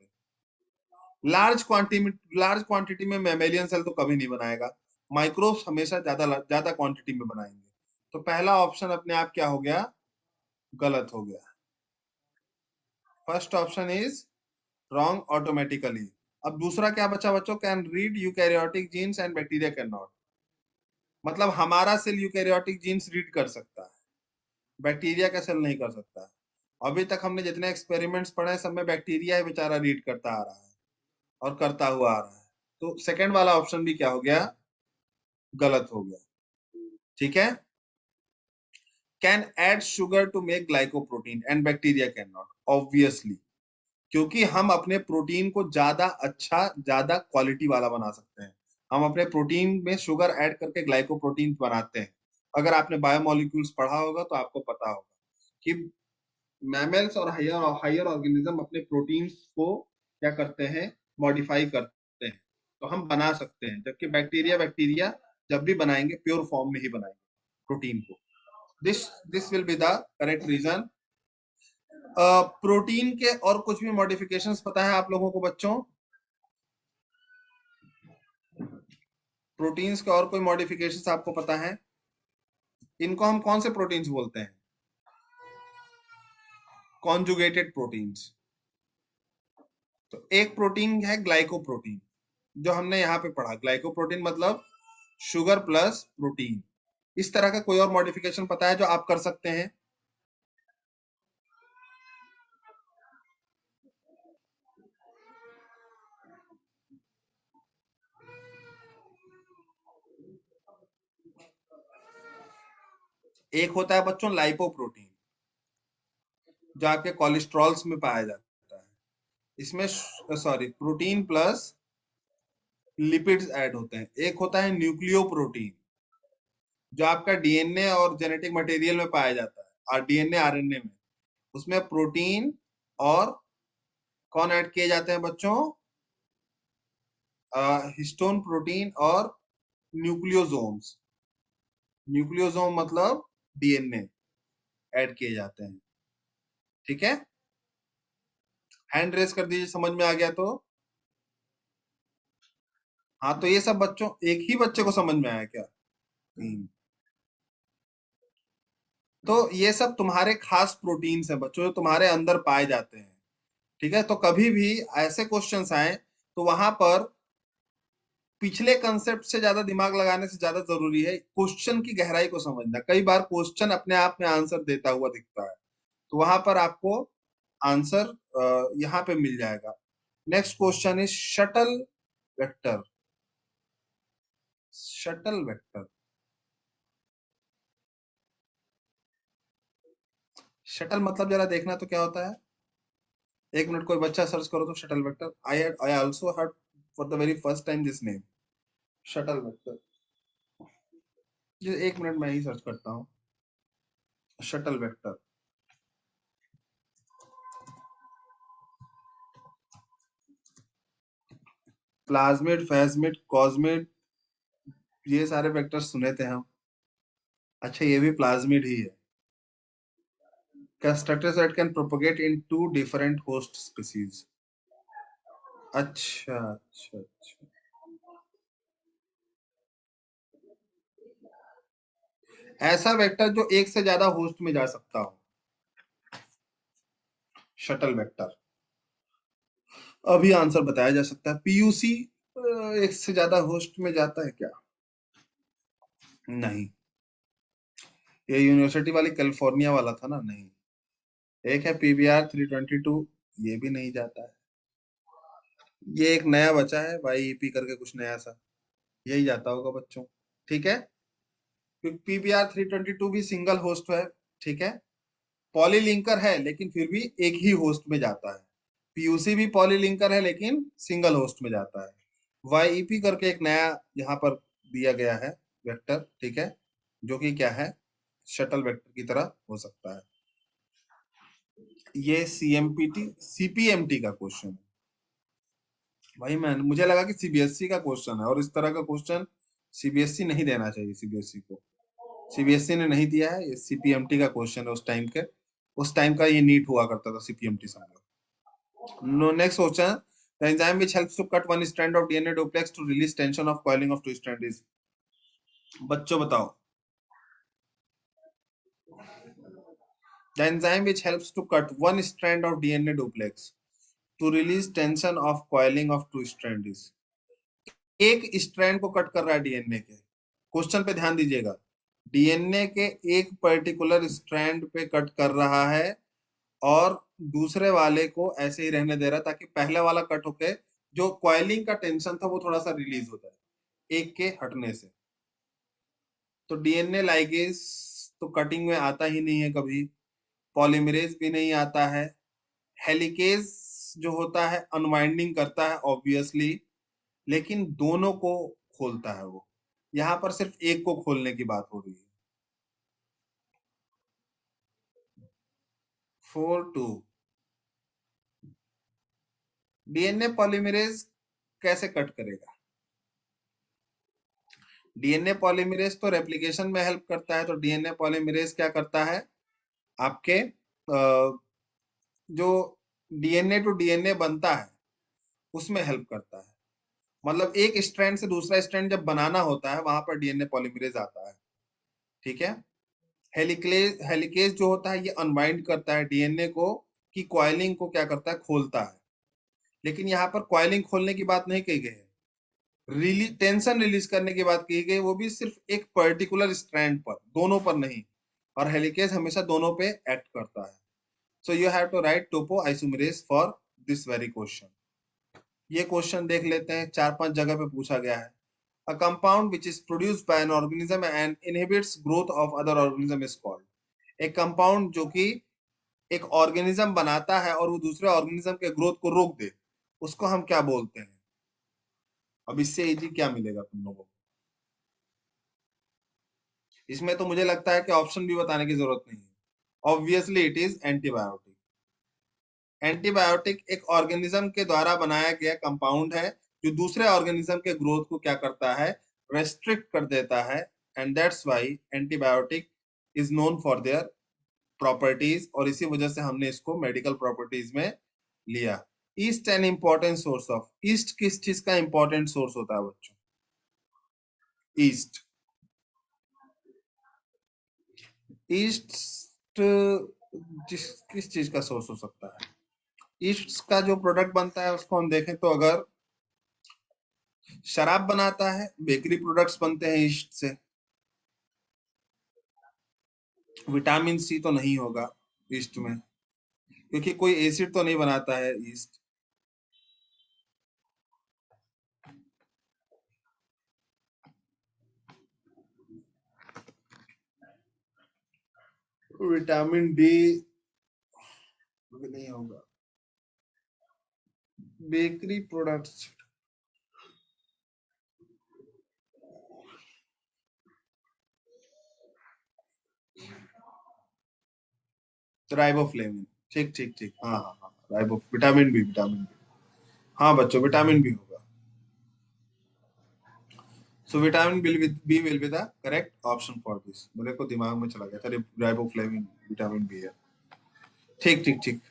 लार्ज क्वांटिटी में मैमेलियन सेल तो कभी नहीं बनाएगा, माइक्रोब्स हमेशा ज्यादा क्वांटिटी में बनाएंगे। तो पहला ऑप्शन अपने आप क्या हो गया? गलत हो गया। First option is wrong automatically. अब दूसरा क्या बचा बच्चों? Can read eukaryotic genes and bacteria can not. मतलब हमारा सेल यूकैरियोटिक जीन्स रीड कर सकता है, बैक्टीरिया का सेल नहीं कर सकता है। अभी तक हमने जितने एक्सपेरिमेंट्स पढ़े सब में बैक्टीरिया ही बेचारा रीड करता आ रहा है और करता हुआ आ रहा है। तो सेकंड वाला ऑप्शन भी क्या हो गया? गलत हो गया। ठीक है। Can add sugar to make glycoprotein and bacteria can not. Obviously, क्योंकि हम अपने प्रोटीन को ज्यादा अच्छा, ज्यादा क्वालिटी वाला बना सकते हैं। हम अपने प्रोटीन में शुगर ऐड करके ग्लाइकोप्रोटीन बनाते हैं। अगर आपने बायोमोलिक्यूल्स पढ़ा होगा तो आपको पता होगा कि मैमल्स और हायर ऑर्गेनिज्म अपने प्रोटीन्स को क्या करते हैं? मॉडिफाई करते हैं, तो हम बना सकते हैं। जबकि बैक्टीरिया बैक्टीरिया जब भी बनाएंगे प्योर फॉर्म में ही बनाएंगे प्रोटीन को। This will be the correct reason. Protein के और कुछ भी मॉडिफिकेशंस पता है आप लोगों को बच्चों? प्रोटीन्स के और कोई मॉडिफिकेशंस आपको पता है? इनको हम कौन से प्रोटीन्स बोलते हैं? Conjugated proteins. तो एक प्रोटीन है ग्लाइकोप्रोटीन, जो हमने यहाँ पे पढ़ा। ग्लाइकोप्रोटीन मतलब शुगर प्लस प्रोटीन। इस तरह का कोई और मॉडिफिकेशन पता है जो आप कर सकते हैं? एक होता है बच्चों लाइपोप्रोटीन, जो आपके कोलेस्ट्रॉल्स में पाया जाता है। इसमें sorry, protein plus lipids add होते हैं। एक होता है न्यूक्लियोप्रोटीन, जो आपका डीएनए और जेनेटिक मटेरियल में पाया जाता है, और डीएनए आरएनए में। उसमें प्रोटीन और कौन ऐड किए जाते हैं बच्चों? हिस्टोन प्रोटीन और न्यूक्लियोसोम्स। न्यूक्लियोसोम मतलब डीएनए ऐड किए जाते हैं। ठीक है, हैंड रेस कर दीजिए समझ में आ गया तो। हाँ, तो ये सब बच्चों एक ही बच्चे को समझ में आया क्या? तो ये सब तुम्हारे खास प्रोटीन्स हैं बच्चों, जो तुम्हारे अंदर पाए जाते हैं। ठीक है, तो कभी भी ऐसे क्वेश्चंस आए तो वहां पर पिछले कंसेप्ट से ज्यादा दिमाग लगाने से ज्यादा जरूरी है क्वेश्चन की गहराई को समझना। कई बार क्वेश्चन अपने आप में आंसर देता हुआ दिखता है, तो वहां पर आपको आंसर यहाँ पे मिल जाएगा। Next question is shuttle vector. Shuttle vector, shuttle मतलब जरा देखना तो क्या होता है? एक मिनट, कोई बच्चा सर्च करो तो shuttle vector. I also heard for the very first time this name, shuttle vector. ये एक मिनट में ही सर्च करता हूँ, शटल वेक्टर। प्लाज्मिड, फैज्मिड, कॉस्मिड, ये सारे वेक्टर सुने थे हम। अच्छा, ये भी प्लाज्मिड ही है। Constructors that can propagate in two different host species. अच्छा अच्छा अच्छा, ऐसा वेक्टर जो एक से ज्यादा होस्ट में जा सकता हो। Shuttle vector. अभी आंसर बताया जा सकता है। पीयूसी एक से ज्यादा होस्ट में जाता है क्या? नहीं, ये यूनिवर्सिटी वाली कैलिफोर्निया वाला था ना। नहीं। एक है पीबीआर 322, ये भी नहीं जाता है। ये एक नया बचा है वाईईपी करके कुछ नया सा, यही जाता होगा बच्चों। ठीक है, क्योंकि पीबीआर 322 भी सिंगल होस्ट है। ठीक है, पॉलीलिंकर है लेकिन फिर भी एक ही होस्ट में जाता है। पीयूसी भी पॉलीलिंकर है लेकिन सिंगल होस्ट में जाता है। वाईईपी करके एक नया यहाँ पर दिया गया है वेक्टर। ठीक है, जो कि क्या है, शटल वेक्टर की तरह हो सकता है। ये सीएमपीटी सीपीएमटी का क्वेश्चन है भाई। मुझे लगा कि सीबीएसई का क्वेश्चन है, और इस तरह का क्वेश्चन सीबीएसई नहीं देना चाहिए। सीबीएसई को, सीबीएसई ने नहीं दिया है। ये सीपीएमटी का क्वेश्चन है, उस टाइम का ये नीट हुआ करता था सीपीएमटी समझो। No, next question. The enzyme which helps to cut one strand of DNA duplex to release tension of coiling of two strand is. बच्चों बताओ। The enzyme which helps to cut one strand of DNA duplex to release tension of coiling of two strand is. एक strand को cut कर रहा है DNA के। Question पे ध्यान दीजिएगा। डीएनए के एक पर्टिकुलर स्ट्रैंड पे कट कर रहा है और दूसरे वाले को ऐसे ही रहने दे रहा है ताकि पहले वाला कट होके जो कॉइलिंग का टेंशन था वो थोड़ा सा रिलीज हो जाए एक के हटने से। तो डीएनए लाइगेज तो कटिंग में आता ही नहीं है कभी, पॉलीमरेज भी नहीं आता है। हेलिकेज जो होता है अनवाइंडिंग करता है ऑब्वियसली, लेकिन दोनों को खोलता है वो। यहाँ पर सिर्फ एक को खोलने की बात हो रही है। 4-2। डीएनए पॉलीमरेज कैसे कट करेगा? डीएनए पॉलीमरेज तो रेप्लिकेशन में हेल्प करता है। तो डीएनए पॉलीमरेज क्या करता है, आपके जो डीएनए टू डीएनए बनता है उसमें हेल्प करता है। मतलब एक स्ट्रैंड से दूसरा स्ट्रैंड जब बनाना होता है वहां पर डीएनए पॉलीमरेज आता है। ठीक है, हेलिकेज जो होता है ये अनबाइंड करता है डीएनए को, कि कॉइलिंग को क्या करता है, खोलता है। लेकिन यहाँ पर कॉइलिंग खोलने की बात नहीं कही गई है, टेंशन रिलीज करने की बात कही गई, वो भी सिर्फ एक पर्टिकुलर स्ट्रैंड पर, दोनों पर नहीं। और हेलिकेज हमेशा दोनों पे एक्ट करता है। So you have to write topoisomerase for this very question. ये क्वेश्चन देख लेते हैं, 4-5 जगह पे पूछा गया है। A compound which is produced by an organism and inhibits growth of other organism is called। एक कंपाउंड जो कि एक ऑर्गेनिज्म बनाता है और वो दूसरे ऑर्गेनिज्म के ग्रोथ को रोक दे, उसको हम क्या बोलते हैं? अब इससे इजी क्या मिलेगा तुम लोगों को? इसमें तो मुझे लगता है कि ऑप्शन भी बताने की जरूरत नहीं है। Obviously it is antibiotic. Antibiotic एक ऑर्गेनिज्म के द्वारा बनाया गया कंपाउंड है जो दूसरे ऑर्गेनिज्म के ग्रोथ को क्या करता है, रेस्ट्रिक्ट कर देता है। And that's why antibiotic is known for their properties, और इसी वजह से हमने इसको मेडिकल प्रॉपर्टीज में लिया। East an important source of, east किस चीज का इंपॉर्टेंट सोर्स होता है बच्चों? ईस्ट, ईस्ट जिस किस चीज का सोर्स हो सकता है? ईस्ट का जो प्रोडक्ट बनता है उसको हम देखें तो अगर शराब बनाता है, बेकरी प्रोडक्ट्स बनते हैं ईस्ट से। विटामिन सी तो नहीं होगा ईस्ट में, क्योंकि कोई एसिड तो नहीं बनाता है ईस्ट। विटामिन डी भी नहीं होगा। Bakery products, riboflavin. ठीक ठीक ठीक, हाँ हाँ हाँ, ribo, vitamin B, vitamin B. हाँ बच्चों, विटामिन बी होगा। So vitamin B will be the correct option for this. मेरे को दिमाग में चला गया था राइबोफ्लेविन विटामिन बी है। ठीक ठीक ठीक।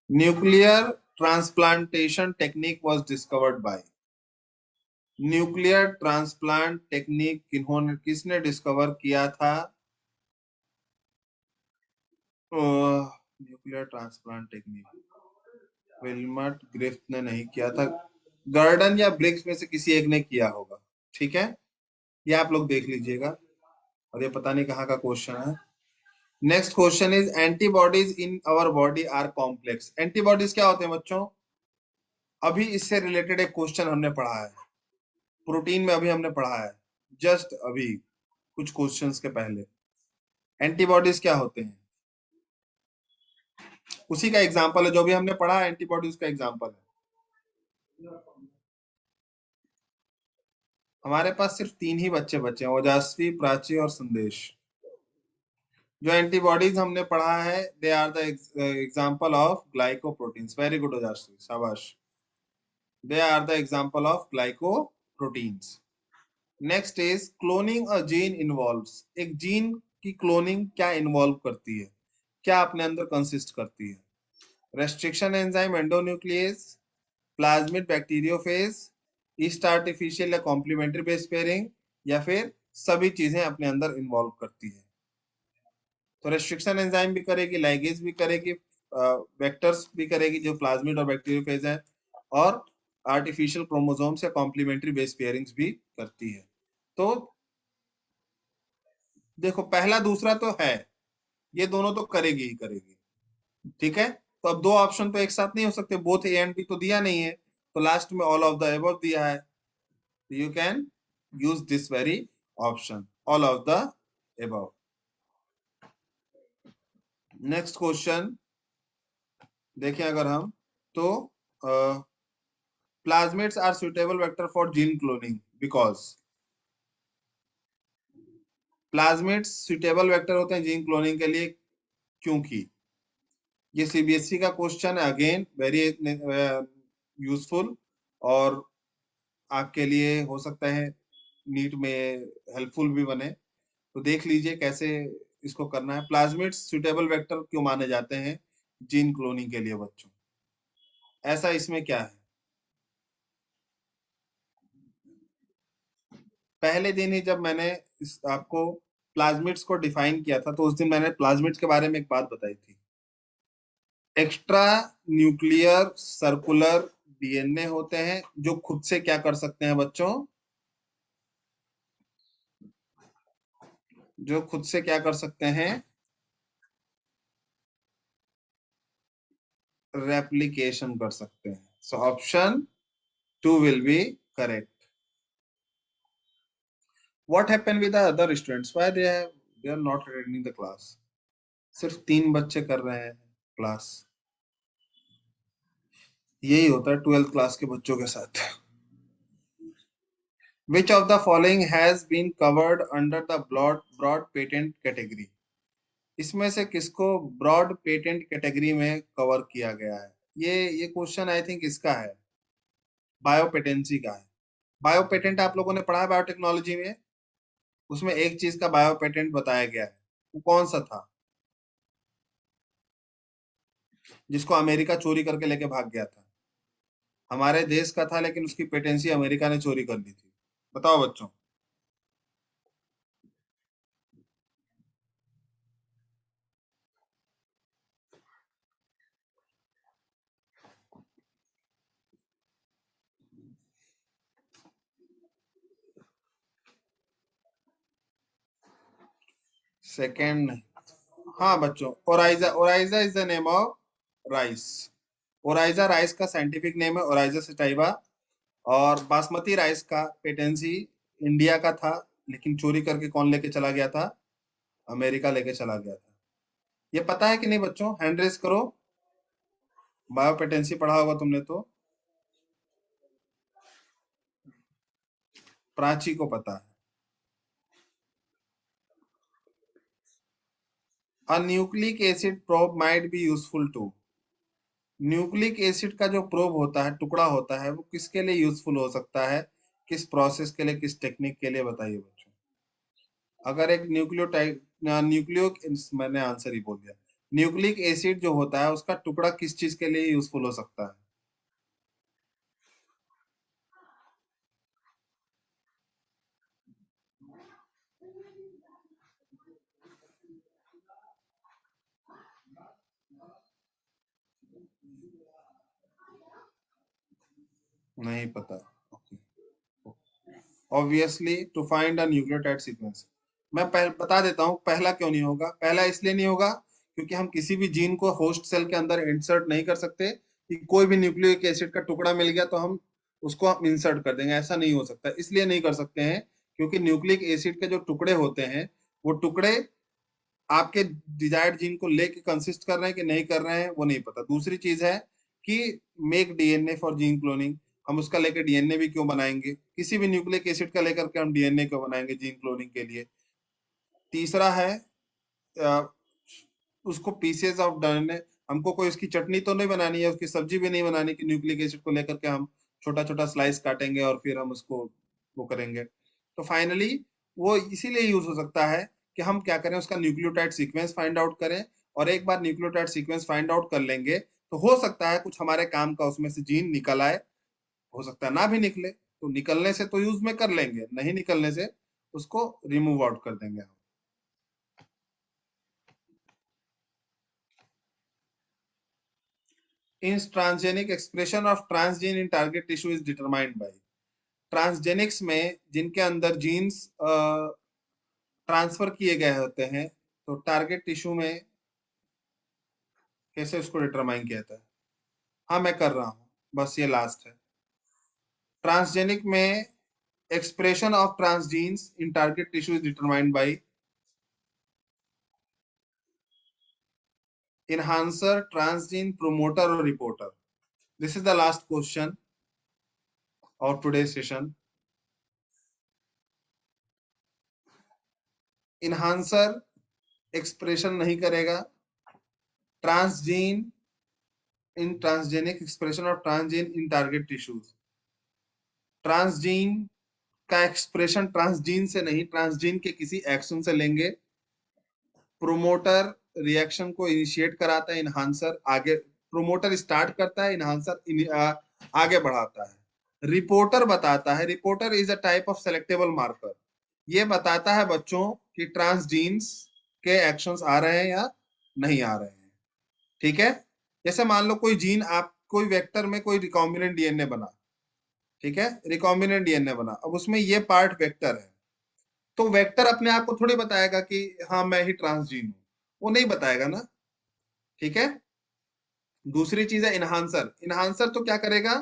Nuclear transplantation technique was discovered by. Nuclear transplant technique किसने डिस्कवर किया था? न्यूक्लियर ट्रांसप्लांट टेक्निक विल्मट ग्रिफ्थ ने नहीं किया था, गर्डन या ब्रिग्स में से किसी एक ने किया होगा। ठीक है, ये आप लोग देख लीजिएगा, और ये पता नहीं कहाँ का क्वेश्चन है। Next question is antibodies in our body are complex. Antibodies क्या होते हैं बच्चों? अभी इससे रिलेटेड एक क्वेश्चन हमने पढ़ा है, प्रोटीन में अभी हमने पढ़ा है, जस्ट अभी कुछ क्वेश्चंस के पहले। एंटीबॉडीज क्या होते हैं, उसी का एग्जांपल है जो भी हमने पढ़ा है, एंटीबॉडीज का एग्जांपल है। हमारे पास सिर्फ 3 ही बच्चे बचे हैं, ओजस्वी, प्राची और संदेश। जो एंटीबॉडीज हमने पढ़ा है, they are the example of glycoproteins. Very good Ojaswi, शाबाश। They are the example of glycoproteins. Next is cloning a gene involves. एक जीन की क्लोनिंग क्या इन्वॉल्व करती है, क्या अपने अंदर कंसिस्ट करती है? Restriction enzyme, endonuclease, plasmid bacteriophage, yeast artificial या कॉम्प्लीमेंट्री बेस पेयरिंग, या फिर सभी चीजें अपने अंदर इन्वॉल्व करती है। तो रेस्ट्रिक्शन एंजाइम भी करेगी, लाइगेज भी करेगी, वेक्टर्स भी करेगी जो प्लाज्मिड और बैक्टीरियोफेज है, और आर्टिफिशियल क्रोमोसोम्स या कॉम्प्लीमेंट्री बेस पेयरिंग्स भी करती है। तो देखो, पहला दूसरा तो है, ये दोनों तो करेगी ही करेगी। ठीक है, तो अब दो ऑप्शन तो एक साथ नहीं हो सकते, बोथ ए एंड बी तो दिया नहीं है, तो लास्ट में ऑल ऑफ द अबव दिया है, you can use this very option, all of the above. Next question देखें अगर हम, तो plasmids are suitable vector for gene cloning because. Plasmids suitable vector होते हैं जीन क्लोनिंग के लिए क्योंकि। ये सीबीएसई का क्वेश्चन है, अगेन वेरी यूजफुल, और आपके लिए हो सकता है नीट में हेल्पफुल भी बने। तो देख लीजिए कैसे इसको करना है। प्लाज्मिड्स सुटेबल वेक्टर क्यों माने जाते हैं जीन क्लोनिंग के लिए बच्चों? ऐसा इसमें क्या है? पहले दिन ही जब मैंने आपको प्लाज्मिड्स को डिफाइन किया था, तो उस दिन मैंने प्लाज्मिड्स के बारे में एक बात बताई थी। एक्स्ट्रा न्यूक्लियर सर्कुलर डीएनए होते हैं जो खुद से क्या कर सकते हैं बच्चों? जो खुद से क्या कर सकते हैं? रेप्लिकेशन कर सकते हैं। So option 2 will be correct. What happened with the other students? Why they are not attending the class? सिर्फ 3 बच्चे कर रहे हैं क्लास। यही होता है 12th क्लास के बच्चों के साथ। Which of the following has been covered under the broad patent category? इसमें से किसको ब्रॉड पेटेंट कैटेगरी में कवर किया गया है? ये क्वेश्चन आई थिंक इसका है, बायोपेटेंसी का है। बायोपेटेंट आप लोगों ने पढ़ा है बायोटेक्नोलॉजी में, उसमें एक चीज का बायोपेटेंट बताया गया है, वो कौन सा था जिसको अमेरिका चोरी करके लेके भाग गया था? हमारे देश का था, लेकिन उसकी पेटेंसी अमेरिका ने चोरी कर ली थी। बताओ बच्चों। सेकेंड, हाँ बच्चों, Oryza. Oryza is the name of rice. Oryza rice का साइंटिफिक नेम है, ओराइजा सटाइवा। और बासमती राइस का पेटेंसी इंडिया का था, लेकिन चोरी करके कौन लेके चला गया था? अमेरिका लेके चला गया था। ये पता है कि नहीं बच्चों? हैंड रेस करो, बायो पेटेंसी पढ़ा होगा तुमने तो। प्राची को पता है। A nucleic acid probe might be useful too. Nucleic acid का जो प्रोब होता है, टुकड़ा होता है, वो किसके लिए यूजफुल हो सकता है? किस प्रोसेस के लिए, किस टेक्निक के लिए? बताइए बच्चों। अगर एक न्यूक्लियोटाइड न्यूक्लियो मैंने आंसर ही बोल दिया। न्यूक्लिक एसिड जो होता है उसका टुकड़ा किस चीज के लिए यूजफुल हो सकता है? नहीं पता। Obviously to find a nucleotide sequence. मैं बता देता हूँ पहला क्यों नहीं होगा। पहला इसलिए नहीं होगा क्योंकि हम किसी भी जीन को होस्ट सेल के अंदर इंसर्ट नहीं कर सकते कि कोई भी न्यूक्लिक एसिड का टुकड़ा मिल गया तो हम उसको हम इंसर्ट कर देंगे, ऐसा नहीं हो सकता। इसलिए नहीं कर सकते हैं क्योंकि न्यूक्लिक एसिड के जो टुकड़े होते हैं वो टुकड़े आपके डिजायर्ड जीन को लेके कंसिस्ट कर रहे हैं कि नहीं कर रहे हैं वो नहीं पता। दूसरी चीज है कि make DNA for gene cloning, हम उसका लेके डीएनए भी क्यों बनाएंगे, किसी भी न्यूक्लिक एसिड का लेकर के हम डीएनए क्यों बनाएंगे जीन क्लोनिंग के लिए। तीसरा है उसको पीसेस ऑफ डीएनए, हमको कोई उसकी चटनी तो नहीं बनानी है, उसकी सब्जी भी नहीं बनानी कि न्यूक्लिक एसिड को लेकर के हम छोटा छोटा स्लाइस काटेंगे और फिर हम उसको वो करेंगे। तो फाइनली वो इसीलिए यूज हो सकता है कि हम क्या करें, उसका न्यूक्लियोटाइड सीक्वेंस फाइंड आउट करें, और एक बार न्यूक्लियोटाइड सीक्वेंस फाइंड आउट कर लेंगे तो हो सकता है कुछ हमारे काम का उसमें से जीन निकल आए, हो सकता है ना भी निकले, तो निकलने से तो यूज में कर लेंगे, नहीं निकलने से उसको रिमूव आउट कर देंगे हम। इन transgenic expression of transgene in target tissue is determined by. Transgenics में जिनके अंदर जीन्स ट्रांसफर किए गए होते हैं तो टारगेट टिश्यू में कैसे उसको डिटरमाइन किया जाता है। हाँ मैं कर रहा हूँ, बस ये लास्ट है। ट्रांसजेनिक में expression of transgenes in target tissue is determined by enhancer, transgene, promoter or reporter. This is the last question of today's session. enhancer expression नहीं करेगा, transgene in transgenic expression of transgene in target tissues, transgene का expression transgene से नहीं transgene के किसी action से लेंगे। Promoter reaction को इनिशिएट कराता है, इनहांसर आगे, प्रोमोटर स्टार्ट करता है, इनहांसर आगे बढ़ाता है। रिपोर्टर बताता है, reporter is a type of selectable marker, ये बताता है बच्चों कि ट्रांसजीन्स के एक्शंस आ रहे हैं या नहीं आ रहे हैं। ठीक है, जैसे मान लो कोई जीन, आप कोई वेक्टर में कोई रिकॉम्बिनेंट डीएनए बना, ठीक है, रिकॉम्बिनेंट डीएनए बना, अब उसमें ये पार्ट वेक्टर है, तो वेक्टर अपने आप को थोड़ी बताएगा कि हाँ मैं ही ट्रांसजीन हूं, वो नहीं बताएगा ना। ठीक है, दूसरी चीज है इनहांसर। इनहांसर तो क्या करेगा,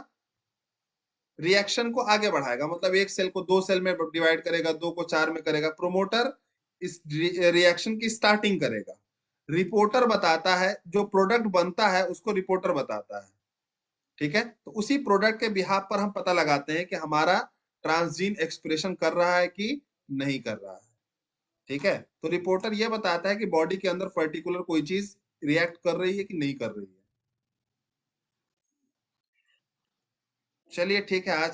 रिएक्शन को आगे बढ़ाएगा, मतलब एक सेल को 2 सेल में डिवाइड करेगा, 2 को 4 में करेगा। प्रोमोटर इस रिएक्शन की स्टार्टिंग करेगा। रिपोर्टर बताता है, जो प्रोडक्ट बनता है उसको रिपोर्टर बताता है। ठीक है, तो उसी प्रोडक्ट के बिहाफ पर हम पता लगाते हैं कि हमारा ट्रांसजीन एक्सप्रेशन कर रहा है कि नहीं कर रहा है। ठीक है, तो रिपोर्टर ये बताता है कि बॉडी के अंदर पर्टिकुलर कोई चीज रिएक्ट कर रही है कि नहीं कर रही है। चलिए ठीक है, आज